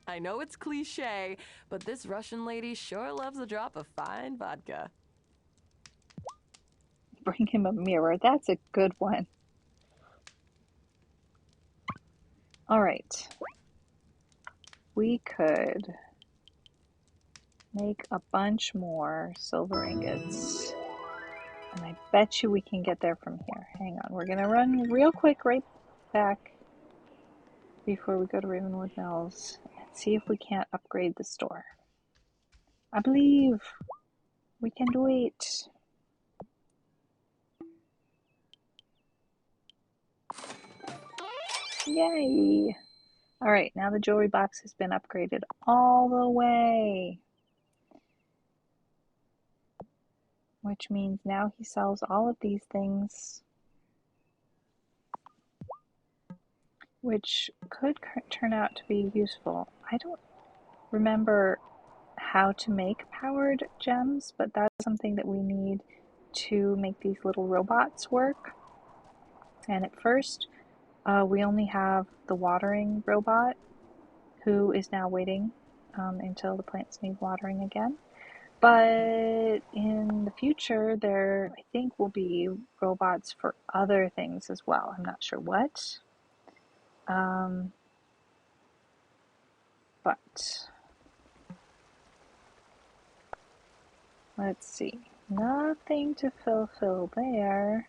I know it's cliche, but this Russian lady sure loves a drop of fine vodka. Bring him a mirror. That's a good one. All right. We could make a bunch more silver ingots. And I bet you we can get there from here. Hang on, we're gonna run real quick right back before we go to Ravenwood Mills and see if we can't upgrade the store. I believe we can do it. Yay! Alright, now the jewelry box has been upgraded all the way. Which means now he sells all of these things, which could turn out to be useful. I don't remember how to make powered gems, but that's something that we need to make these little robots work. And at first, we only have the watering robot, who is now waiting until the plants need watering again. But in the future, there, I think, will be robots for other things as well. I'm not sure what. But let's see. Nothing to fulfill there.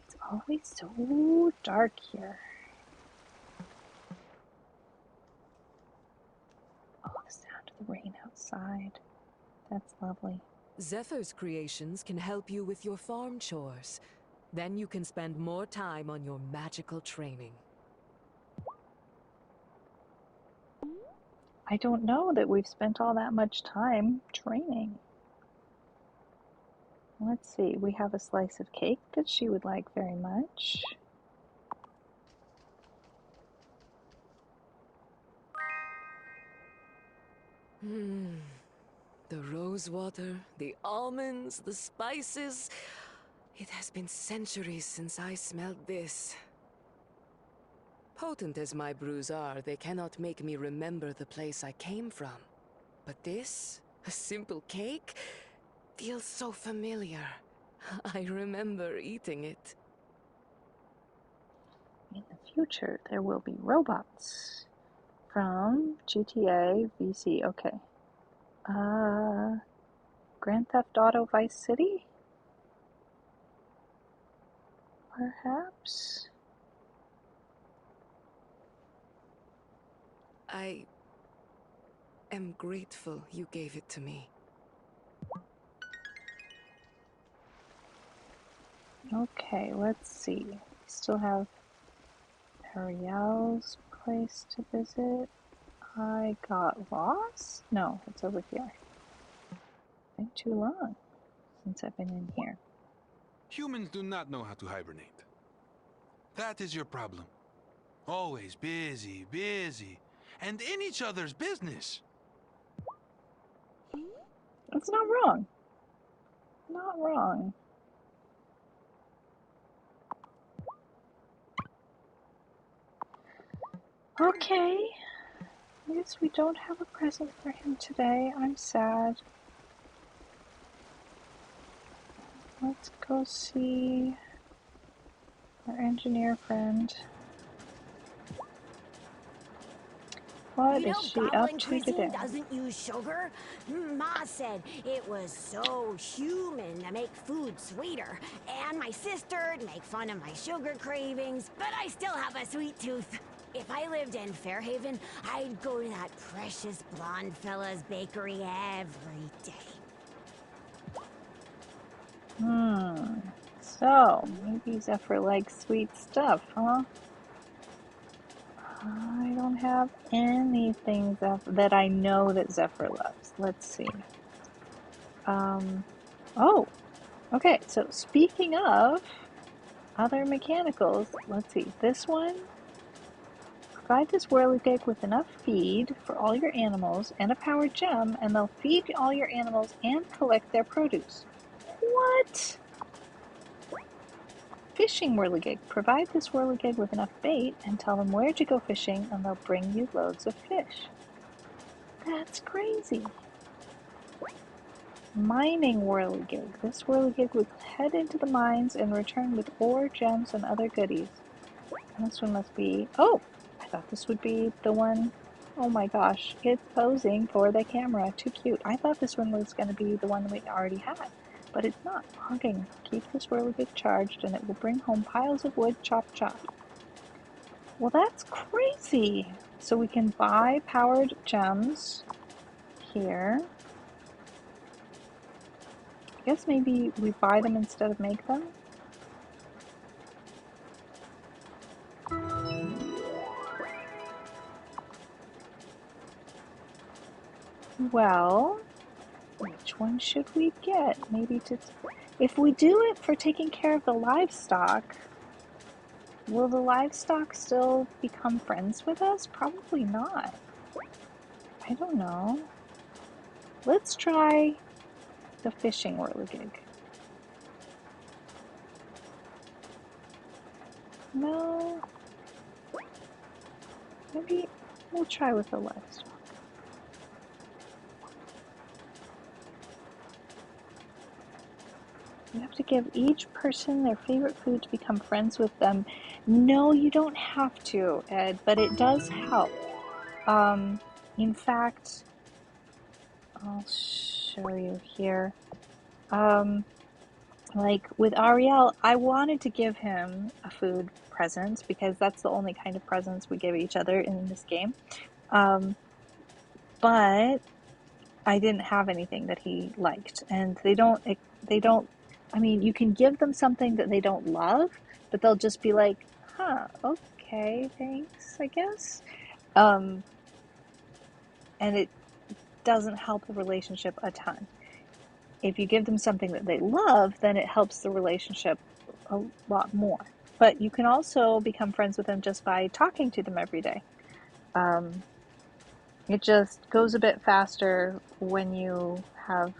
It's always so dark here. Oh, the sound of the rain outside. That's lovely. Zephyr's creations can help you with your farm chores. Then you can spend more time on your magical training. I don't know that we've spent all that much time training. Let's see, we have a slice of cake that she would like very much. The rose water, the almonds, the spices. It has been centuries since I smelled this. Potent as my brews are, they cannot make me remember the place I came from. But this, a simple cake, feels so familiar. I remember eating it. In the future, there will be robots from GTA VC. Okay. Grand Theft Auto Vice City? Perhaps? I am grateful you gave it to me. Okay, let's see. We still have Ariel's place to visit. I got lost? No, it's over here. It's been too long since I've been in here. Humans do not know how to hibernate. That is your problem. Always busy, busy, and in each other's business. That's not wrong. Not wrong. Okay. I guess we don't have a present for him today. I'm sad. Let's go see our engineer friend. What is she up Goblin to cuisine today? doesn't use sugar. Ma said it was so human to make food sweeter. And my sister'd make fun of my sugar cravings, but I still have a sweet tooth. If I lived in Fairhaven, I'd go to that precious blonde fella's bakery every day. So, maybe Zephyr likes sweet stuff, huh? I don't have anything that I know that Zephyr loves. Let's see. Oh, okay, so speaking of other mechanicals, let's see. This one, provide this whirligig with enough feed for all your animals and a powered gem, and they'll feed all your animals and collect their produce. What? Fishing whirligig. Provide this whirligig with enough bait and tell them where to go fishing, and they'll bring you loads of fish. That's crazy. Mining whirligig. This whirligig would head into the mines and return with ore, gems, and other goodies. And this one must be... Oh! I thought this would be the one Oh my gosh, it's posing for the camera. Too cute. I thought this one was going to be the one we already had, but it's not. Honking. Keep this whirligig charged and it will bring home piles of wood. Chop, chop. Well, that's crazy. So we can buy powered gems here. I guess maybe we buy them instead of make them. Well, which one should we get? Maybe to, if we do it for taking care of the livestock, will the livestock still become friends with us? Probably not. I don't know. Let's try the fishing whirligig. No. Maybe we'll try with the livestock. You have to give each person their favorite food to become friends with them. No, you don't have to, Ed, but it does help. In fact, I'll show you here. Like with Ariel, I wanted to give him a food present because that's the only kind of presents we give each other in this game. But I didn't have anything that he liked, and they don't, I mean, you can give them something that they don't love, but they'll just be like, huh, okay, thanks, I guess. And it doesn't help the relationship a ton. If you give them something that they love, then it helps the relationship a lot more. But you can also become friends with them just by talking to them every day. It just goes a bit faster when you have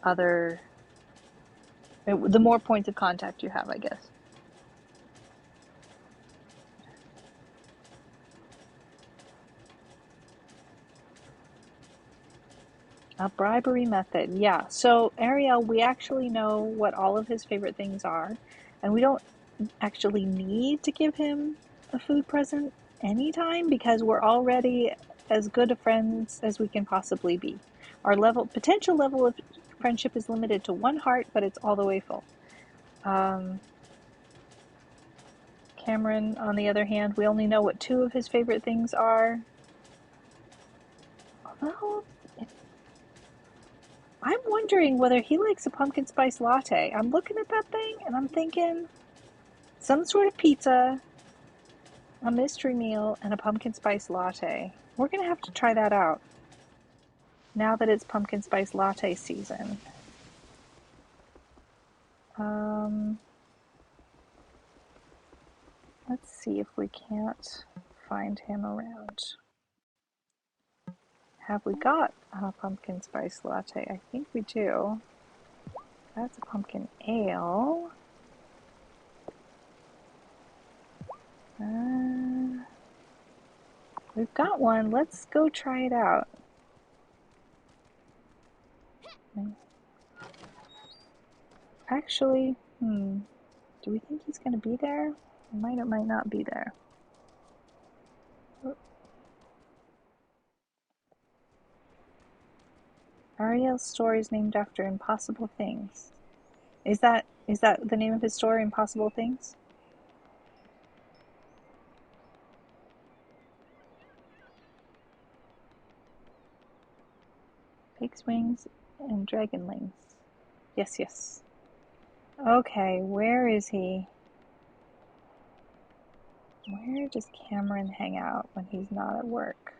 other, the more points of contact you have, I guess. A bribery method, yeah. So Ariel, we actually know what all of his favorite things are, and we don't actually need to give him a food present anytime because we're already as good of friends as we can possibly be. Our potential level of friendship is limited to 1 heart, but it's all the way full. Cameron, on the other hand, we only know what 2 of his favorite things are. Although, I'm wondering whether he likes a pumpkin spice latte. I'm looking at that thing and I'm thinking some sort of pizza, a mystery meal, and a pumpkin spice latte. We're going to have to try that out now that it's pumpkin spice latte season. Let's see if we can't find him around. Have we got a pumpkin spice latte? I think we do. That's a pumpkin ale. We've got one. Let's go try it out. Actually, do we think he's going to be there? He might or might not be there. Ariel's story is named after impossible things. Is that the name of his story, Impossible Things? Pig's wings and dragonlings. Yes, yes. Okay, where is he? Where does Cameron hang out when he's not at work?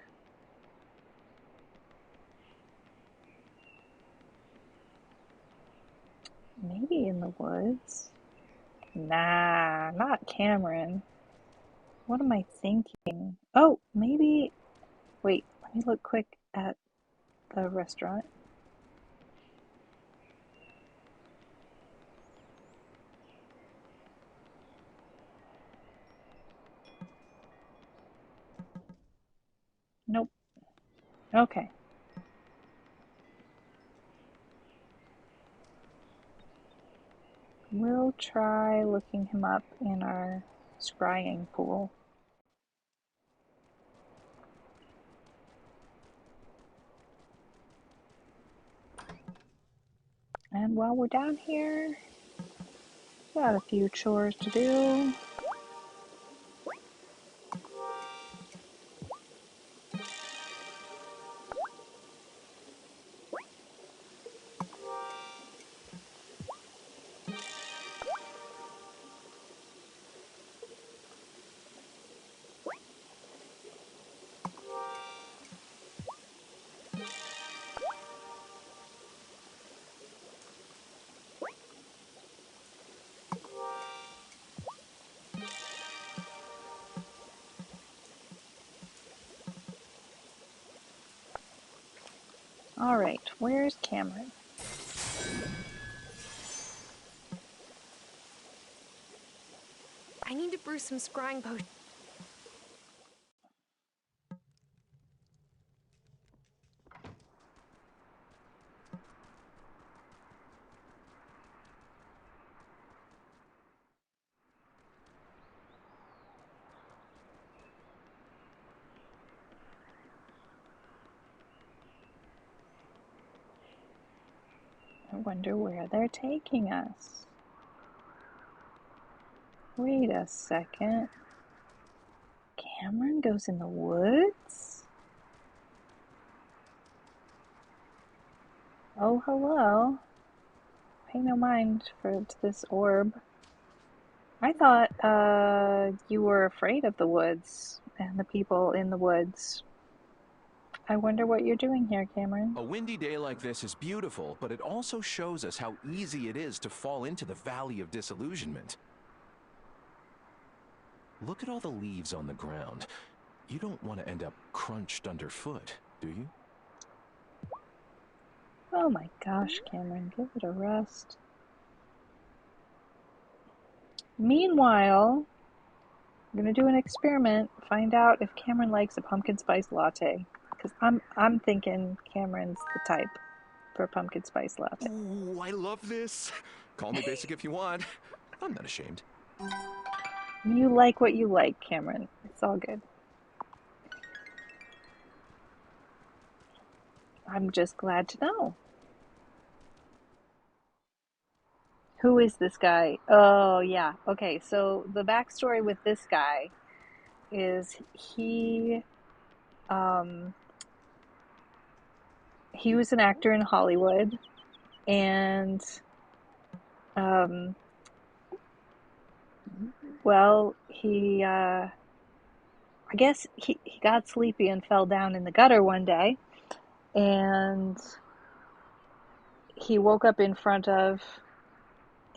Maybe in the woods? Nah, not Cameron. What am I thinking? Oh, maybe... Wait, let me look quick at the restaurant. Nope. Okay. We'll try looking him up in our scrying pool. while we're down here, got a few chores to do. All right, where's Cameron? I need to brew some scrying potions. I wonder where they're taking us. Wait a second. Cameron goes in the woods? Oh, hello. Pay no mind to this orb. I thought you were afraid of the woods and the people in the woods. I wonder what you're doing here, Cameron. A windy day like this is beautiful, but it also shows us how easy it is to fall into the Valley of Disillusionment. Look at all the leaves on the ground. You don't want to end up crunched underfoot, do you? Oh my gosh, Cameron, give it a rest. Meanwhile, I'm gonna do an experiment, find out if Cameron likes a pumpkin spice latte. Because I'm thinking Cameron's the type for a pumpkin spice latte. Ooh, I love this. Call me basic if you want. I'm not ashamed. You like what you like, Cameron. It's all good. I'm just glad to know. Who is this guy? Oh, yeah. Okay, so the backstory with this guy is he was an actor in Hollywood, and well, I guess he got sleepy and fell down in the gutter one day, and he woke up in front of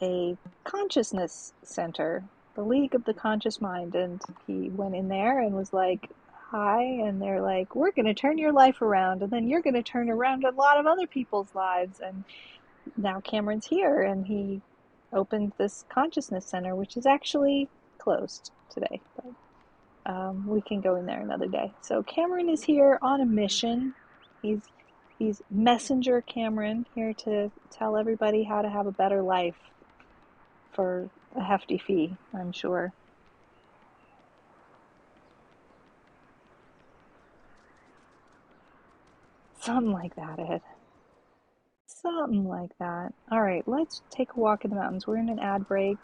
a consciousness center, the League of the Conscious Mind, and he went in there and was like, hi, and they're like, we're going to turn your life around, and then you're going to turn around a lot of other people's lives, and now Cameron's here, and he opened this consciousness center, which is actually closed today, but we can go in there another day. So Cameron is here on a mission. He's Messenger Cameron, here to tell everybody how to have a better life for a hefty fee, I'm sure. Something like that, Ed. Something like that. All right, let's take a walk in the mountains. We're in an ad break,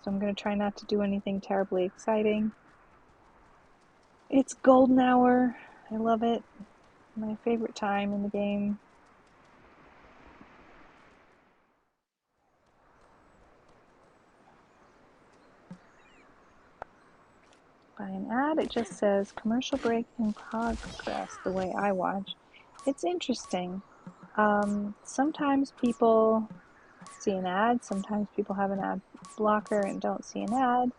so I'm going to try not to do anything terribly exciting. It's golden hour. I love it. My favorite time in the game. By an ad, it just says commercial break in progress, the way I watch. It's interesting. Sometimes people see an ad, sometimes people have an ad blocker and don't see an ad.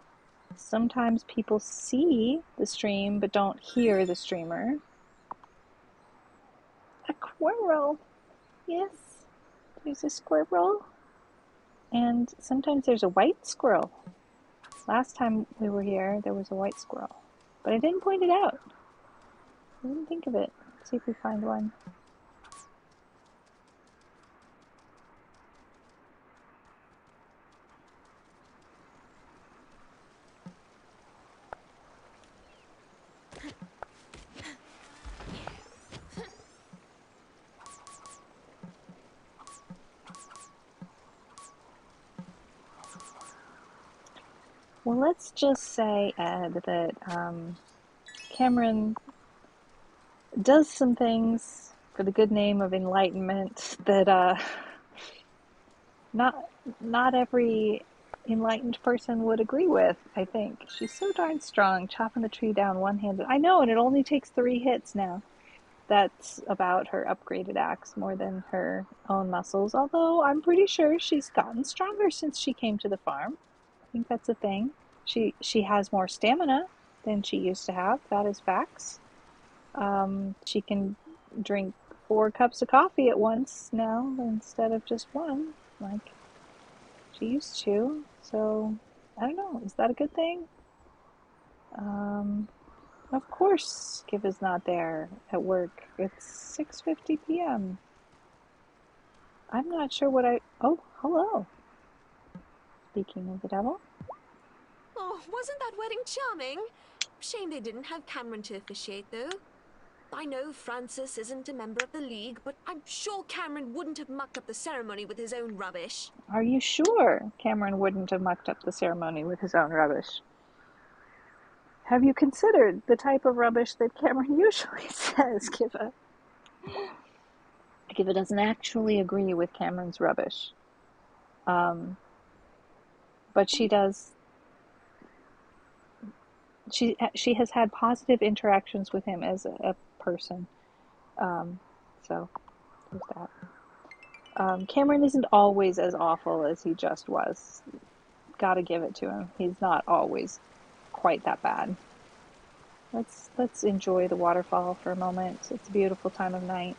Sometimes people see the stream but don't hear the streamer. A squirrel. Yes, there's a squirrel. And sometimes there's a white squirrel. Last time we were here, there was a white squirrel. But I didn't point it out. I didn't think of it. Let's see if we find one. Well, let's just say, Ed, that Cameron does some things for the good name of enlightenment that not every enlightened person would agree with, I think. She's so darn strong, chopping the tree down one-handed. I know, and it only takes 3 hits now. That's about her upgraded axe more than her own muscles, although I'm pretty sure she's gotten stronger since she came to the farm. I think that's a thing. She has more stamina than she used to have. That is facts. She can drink 4 cups of coffee at once now instead of just one, like she used to. So, I don't know. Is that a good thing? Of course Skip is not there at work. It's 6:50 p.m. I'm not sure what Oh, hello. Speaking of the devil. Oh, wasn't that wedding charming? Shame they didn't have Cameron to officiate, though. I know Francis isn't a member of the League, but I'm sure Cameron wouldn't have mucked up the ceremony with his own rubbish. Are you sure Cameron wouldn't have mucked up the ceremony with his own rubbish? Have you considered the type of rubbish that Cameron usually says, Kiva? Kiva doesn't actually agree with Cameron's rubbish. But she does. She has had positive interactions with him as a person. So there's that. Cameron isn't always as awful as he just was. Gotta give it to him. He's not always quite that bad. Let's enjoy the waterfall for a moment. It's a beautiful time of night.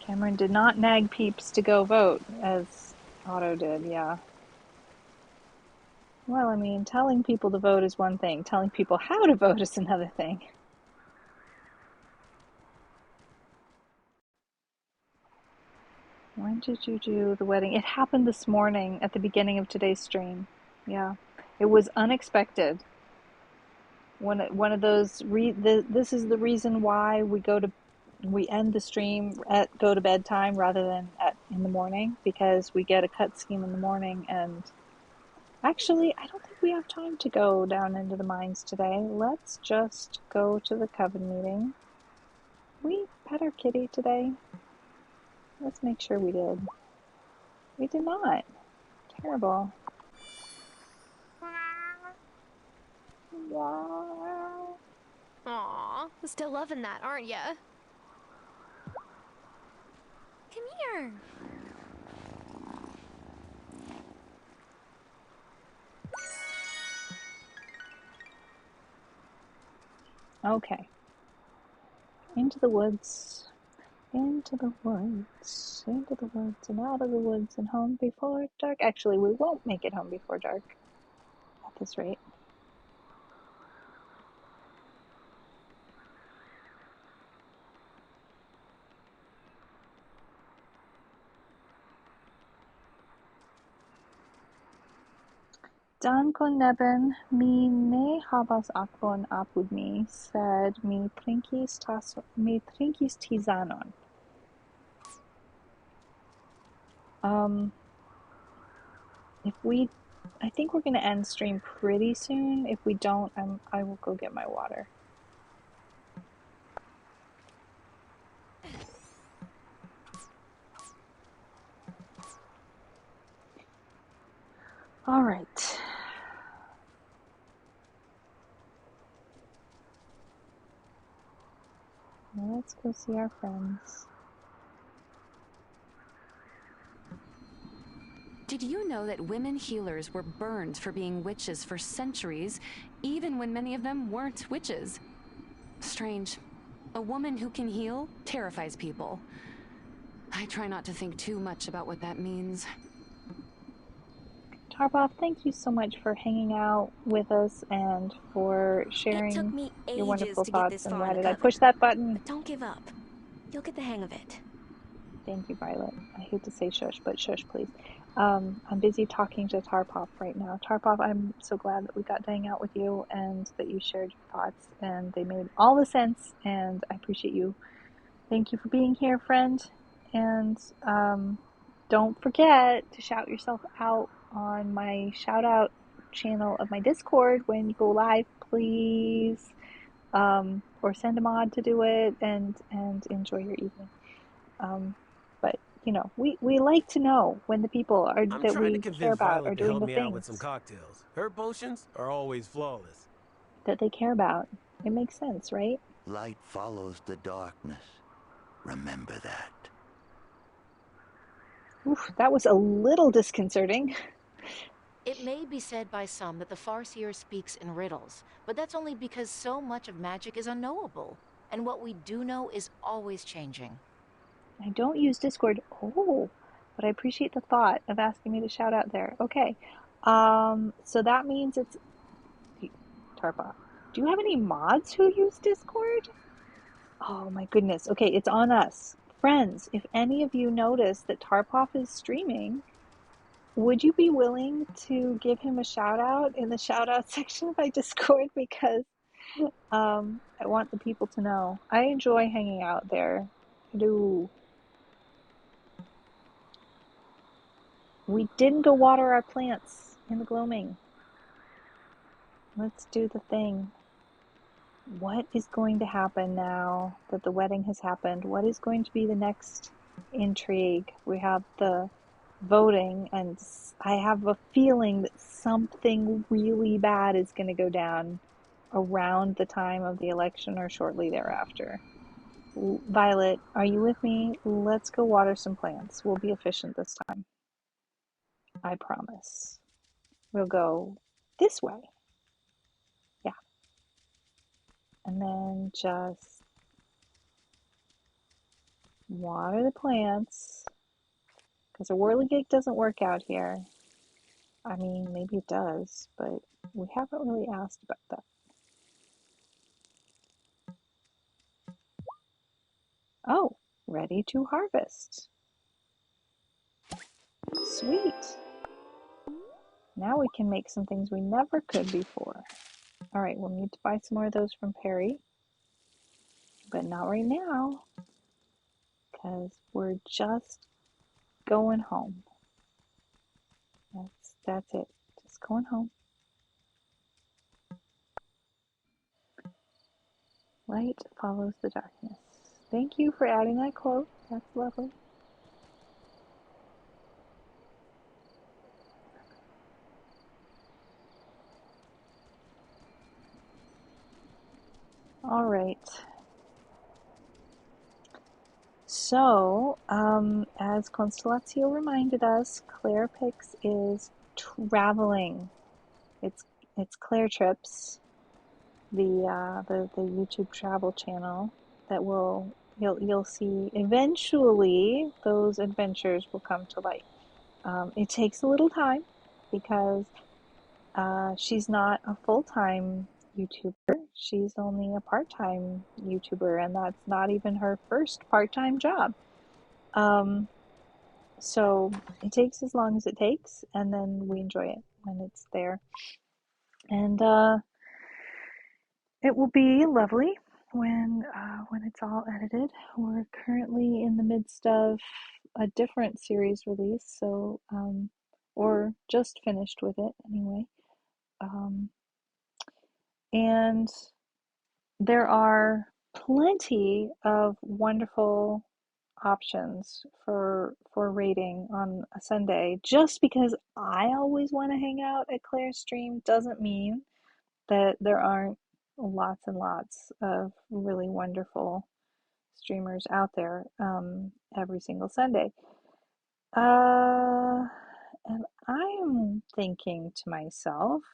Cameron did not nag peeps to go vote, as Otto did, yeah. Well, I mean, telling people to vote is one thing. Telling people how to vote is another thing. When did you do the wedding? It happened this morning at the beginning of today's stream. Yeah. It was unexpected. One of those, this is the reason why we end the stream at go to bed time rather than in the morning, because we get a cut scheme in the morning. And actually, I don't think we have time to go down into the mines today. Let's just go to the coven meeting. We pet our kitty today. Let's make sure we did. We did not. Terrible. Aw, still loving that, aren't ya? Come here. Okay. Into the woods. Into the woods. Into the woods and out of the woods and home before dark. Actually, we won't make it home before dark at this rate. Dan kon neben mi ne havas akvon apud mi, sed mi trinkis tizanon. I think we're going to end stream pretty soon. If we don't, I will go get my water. All right. Let's go see our friends. Did you know that women healers were burned for being witches for centuries, even when many of them weren't witches? Strange. A woman who can heal terrifies people. I try not to think too much about what that means. Tarboff, thank you so much for hanging out with us and for sharing It took me your ages wonderful to get thoughts. this And far why in the did I coven. push that button? But don't give up. You'll get the hang of it. Thank you, Violet. I hate to say shush, but shush, please. I'm busy talking to Tarpop right now. Tarpop, I'm so glad that we got to hang out with you and that you shared your thoughts, and they made all the sense, and I appreciate you. Thank you for being here, friend. And don't forget to shout yourself out on my shout out channel of my Discord when you go live, please. Or send a mod to do it and enjoy your evening. But you know, we like to know when the people are I'm that trying to we care convince about Violet are to doing help the me out with things some cocktails. Her potions are always flawless. that they care about. It makes sense, right? Light follows the darkness. Remember that. Oof, that was a little disconcerting. It may be said by some that the Farseer speaks in riddles, but that's only because so much of magic is unknowable, and what we do know is always changing. I don't use Discord. Oh, but I appreciate the thought of asking me to shout out there. Okay. So that means it's Tarpa. Do you have any mods who use Discord? Oh my goodness. Okay, it's on us. Friends, if any of you notice that Tarpoff is streaming, would you be willing to give him a shout out in the shout out section of my Discord? Because I want the people to know. I enjoy hanging out there. I do. We didn't go water our plants in the gloaming. Let's do the thing. What is going to happen now that the wedding has happened? What is going to be the next intrigue? We have the voting, and I have a feeling that something really bad is going to go down around the time of the election or shortly thereafter. Violet, are you with me? Let's go water some plants. We'll be efficient this time. I promise. We'll go this way. Yeah. And then just water the plants. Because a whirligig doesn't work out here. I mean, maybe it does, but we haven't really asked about that. Oh, ready to harvest. Sweet. Now we can make some things we never could before. All right, we'll need to buy some more of those from Perry, but not right now, because we're just going home. That's it. Just going home. Light follows the darkness. Thank you for adding that quote. That's lovely. All right. So, as Constellatio reminded us, Claire Pix is traveling. It's Claire Trips, the YouTube travel channel that you'll see eventually. Those adventures will come to light. It takes a little time because she's not a full-time YouTuber. She's only a part-time YouTuber, and that's not even her first part-time job. So it takes as long as it takes, and then we enjoy it when it's there. And it will be lovely when it's all edited. We're currently in the midst of a different series release, so or just finished with it anyway. And there are plenty of wonderful options for rating on a Sunday. Just because I always want to hang out at Claire's stream doesn't mean that there aren't lots and lots of really wonderful streamers out there every single Sunday. And I'm thinking to myself,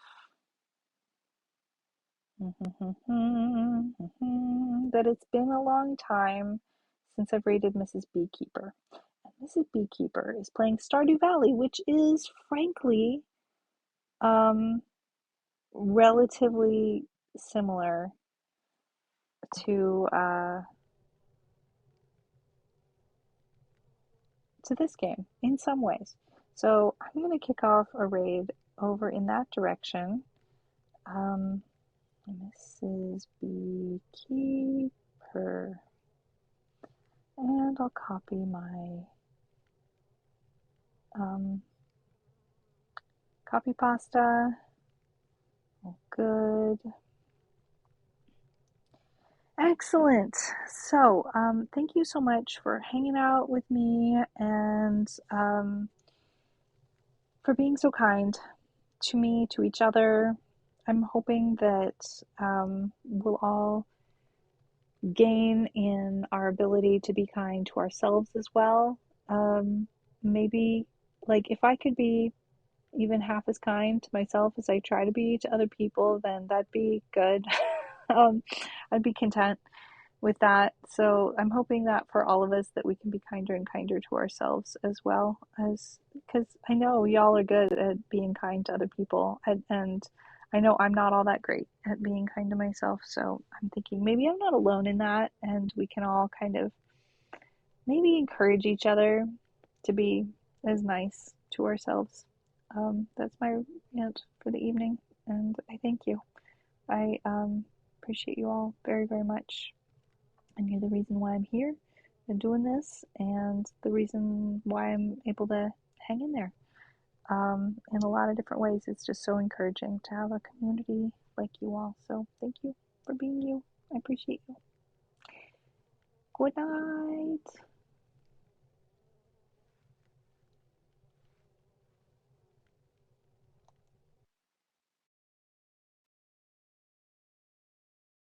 that it's been a long time since I've rated Mrs. Beekeeper. And Mrs. Beekeeper is playing Stardew Valley, which is frankly relatively similar to this game in some ways. So I'm going to kick off a raid over in that direction. Mrs. Beekeeper. And I'll copy my Copy pasta. Oh, good. Excellent. So, thank you so much for hanging out with me and for being so kind to me, to each other. I'm hoping that we'll all gain in our ability to be kind to ourselves as well. Maybe, like, if I could be even half as kind to myself as I try to be to other people, then that'd be good. I'd be content with that. So I'm hoping that for all of us that we can be kinder and kinder to ourselves as well, as because I know y'all are good at being kind to other people, and I know I'm not all that great at being kind to myself. So I'm thinking maybe I'm not alone in that, and we can all kind of maybe encourage each other to be as nice to ourselves. That's my rant for the evening, and I thank you. I appreciate you all very, very much. And you're the reason why I'm here and doing this, and the reason why I'm able to hang in there in a lot of different ways. It's just so encouraging to have a community like you all. So thank you for being you. I appreciate you. Good night.